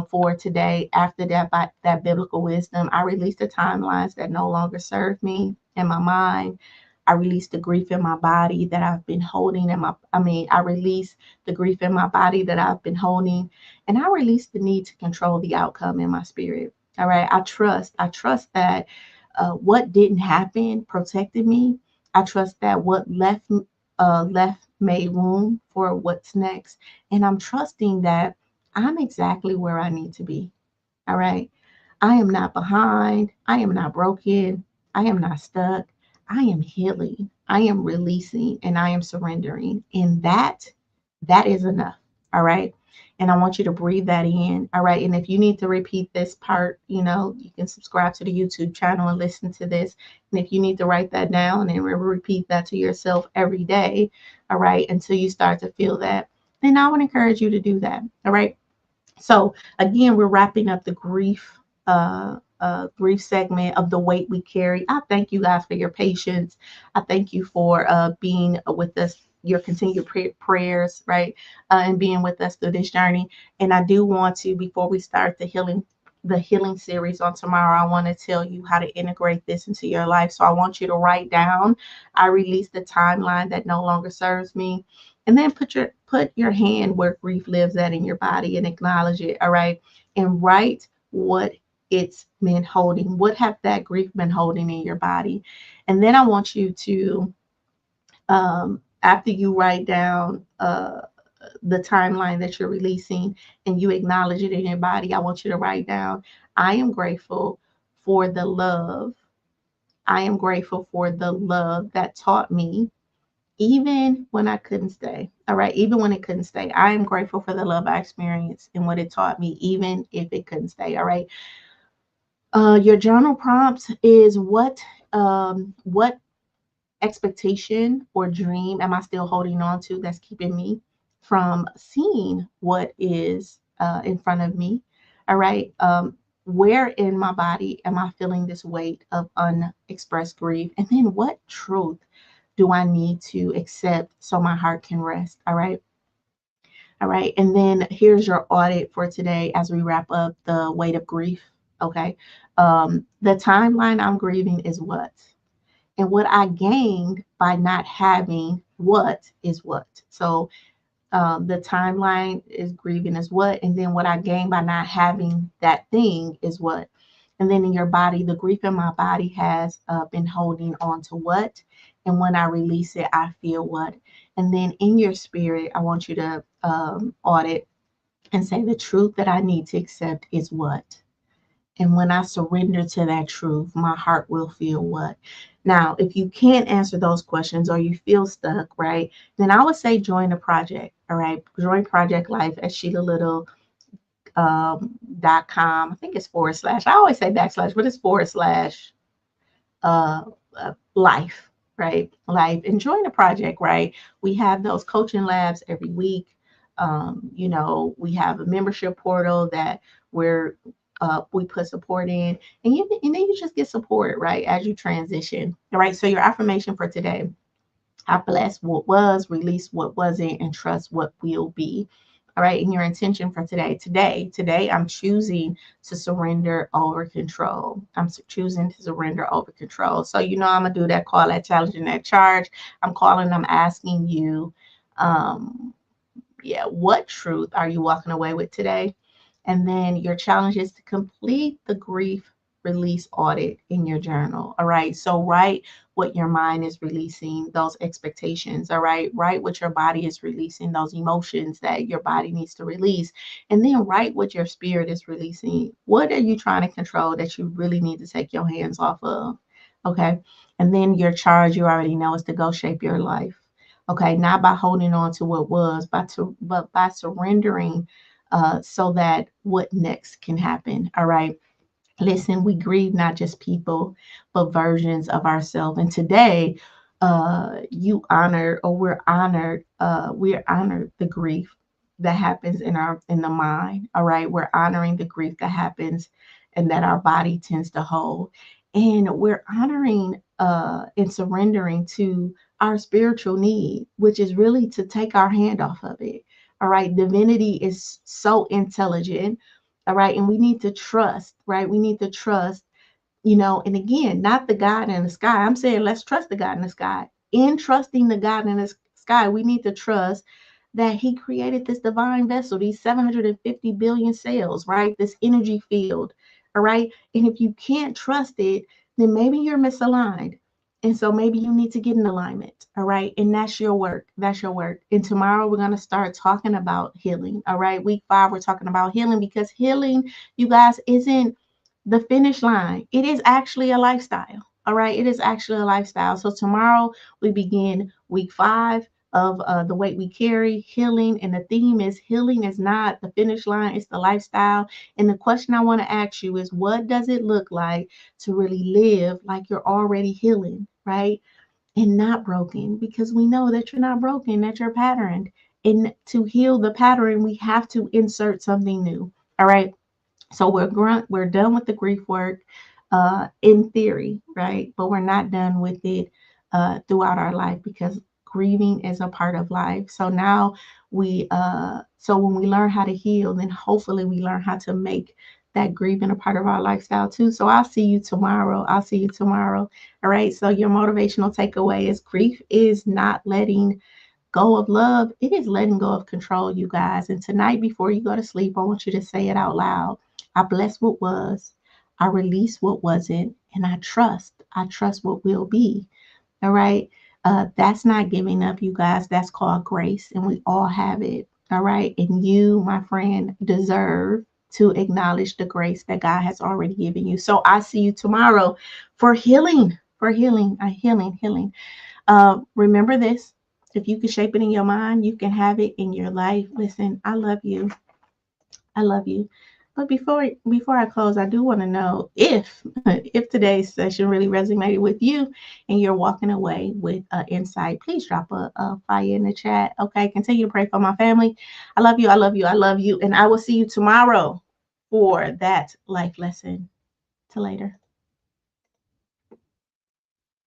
for today. After that biblical wisdom, I release the timelines that no longer serve me in my mind. I release the grief in my body that I've been holding I release the grief in my body that I've been holding, and I release the need to control the outcome in my spirit. All right. I trust that what didn't happen protected me. I trust that what left made room for what's next. And I'm trusting that I'm exactly where I need to be. All right. I am not behind. I am not broken. I am not stuck. I am healing. I am releasing, and I am surrendering. And that is enough. All right. And I want you to breathe that in. All right. And if you need to repeat this part, you can subscribe to the YouTube channel and listen to this. And if you need to write that down and repeat that to yourself every day, all right, until you start to feel that, then I would encourage you to do that. All right. So again, we're wrapping up the grief segment of the weight we carry. I thank you guys for your patience. I thank you for being with us, your continued prayers, right, and being with us through this journey. And I do want to, before we start the healing series on tomorrow, I want to tell you how to integrate this into your life. So I want you to write down, I release the timeline that no longer serves me. And then put your hand where grief lives at in your body and acknowledge it. All right. And write what it's been holding. What have that grief been holding in your body? And then I want you to, after you write down the timeline that you're releasing and you acknowledge it in your body, I want you to write down, I am grateful for the love. I am grateful for the love that taught me even when I couldn't stay. All right. Even when it couldn't stay, I am grateful for the love I experienced and what it taught me, even if it couldn't stay. All right. Your journal prompts is what expectation or dream am I still holding on to that's keeping me from seeing what is in front of me? All right. Where in my body am I feeling this weight of unexpressed grief? And then what truth do I need to accept so my heart can rest? All right. All right. And then here's your audit for today as we wrap up the weight of grief. Okay. The timeline I'm grieving is what? And what I gained by not having what is what. So the timeline is grieving is what, and then what I gain by not having that thing is what. And then in your body, the grief in my body has been holding on to what, and when I release it, I feel what. And then in your spirit, I want you to audit and say the truth that I need to accept is what. And when I surrender to that truth, my heart will feel what. Now, if you can't answer those questions or you feel stuck, right, then I would say join the project. All right. Join Project Life at .com. I think it's forward slash. I always say backslash, but it's forward slash uh, life, right? Life. And join the project, right? We have those coaching labs every week. We have a membership portal that where we put support in, and then you just get support, right, as you transition. All right. So your affirmation for today: I bless what was, release what wasn't, and trust what will be. All right. And your intention for today, I'm choosing to surrender over control. I'm choosing to surrender over control. So, I'm going to do that call, that challenge, and that charge. I'm asking you, what truth are you walking away with today? And then your challenge is to complete the grief release audit in your journal. All right. So write what your mind is releasing, those expectations. All right. Write what your body is releasing, those emotions that your body needs to release. And then write what your spirit is releasing. What are you trying to control that you really need to take your hands off of? Okay. And then your charge, you already know, is to go shape your life. Okay. Not by holding on to what was, but by surrendering so that what next can happen. All right. Listen, we grieve not just people, but versions of ourselves. And today, you honor, or we're honored the grief that happens in the mind. All right, we're honoring the grief that happens and that our body tends to hold, and we're honoring and surrendering to our spiritual need, which is really to take our hand off of it. All right, divinity is so intelligent. All right. And we need to trust, right? We need to trust, and again, not the God in the sky. I'm saying let's trust the God in the sky. In trusting the God in the sky, we need to trust that He created this divine vessel, these 750 billion cells, right? This energy field. All right. And if you can't trust it, then maybe you're misaligned. And so maybe you need to get in alignment. All right. And that's your work. That's your work. And tomorrow we're going to start talking about healing. All right. Week 5, we're talking about healing, because healing, you guys, isn't the finish line. It is actually a lifestyle. All right. It is actually a lifestyle. So tomorrow we begin week 5 of the weight we carry, healing. And the theme is healing is not the finish line, it's the lifestyle. And the question I want to ask you is, what does it look like to really live like you're already healing, right? And not broken, because we know that you're not broken, that you're patterned. And to heal the pattern, we have to insert something new. All right. So we're done with the grief work in theory, right? But we're not done with it throughout our life, because grieving is a part of life. So now so when we learn how to heal, then hopefully we learn how to make that grieving a part of our lifestyle too. So I'll see you tomorrow. I'll see you tomorrow. All right. So your motivational takeaway is grief is not letting go of love. It is letting go of control, you guys. And tonight, before you go to sleep, I want you to say it out loud. I bless what was, I release what wasn't, and I trust. I trust what will be. All right. That's not giving up, you guys. That's called grace, and we all have it. All right. And you, my friend, deserve to acknowledge the grace that God has already given you. So I see you tomorrow for healing, healing. Remember this. If you can shape it in your mind, you can have it in your life. Listen, I love you. I love you. But before I close, I do want to know if if today's session really resonated with you and you're walking away with insight. Please drop a fire in the chat. Okay, continue to pray for my family. I love you. I love you. I love you, and I will see you tomorrow for that life lesson. Till later.